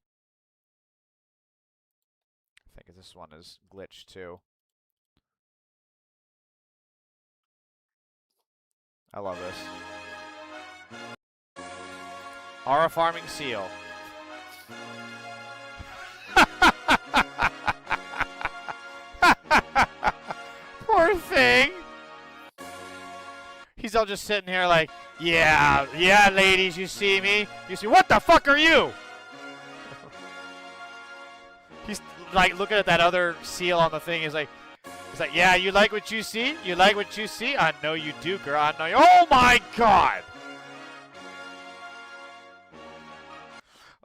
I think this one is glitched too. I love this. Aura farming seal. Poor thing. He's all just sitting here like, yeah, ladies, you see me? You see, what the fuck are you? He's like looking at that other seal on the thing. He's like, yeah, you like what you see? You like what you see? I know you do, girl. I know you. Oh my God.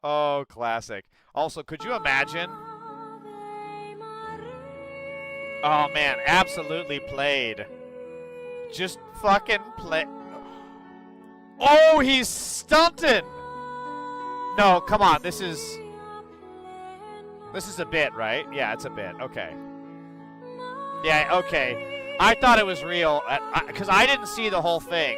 Oh, classic. Also, could you imagine? Oh, man, absolutely played. Just fucking play. Oh, he's stunting. No, come on. This is a bit, right? Yeah, it's a bit. Okay. Yeah, okay. I thought it was real because I didn't see the whole thing.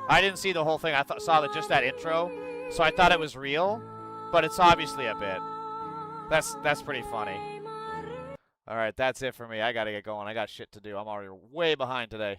I didn't see the whole thing. I saw just that intro, so I thought it was real, but it's obviously a bit. That's pretty funny. All right, that's it for me. I got to get going. I got shit to do. I'm already way behind today.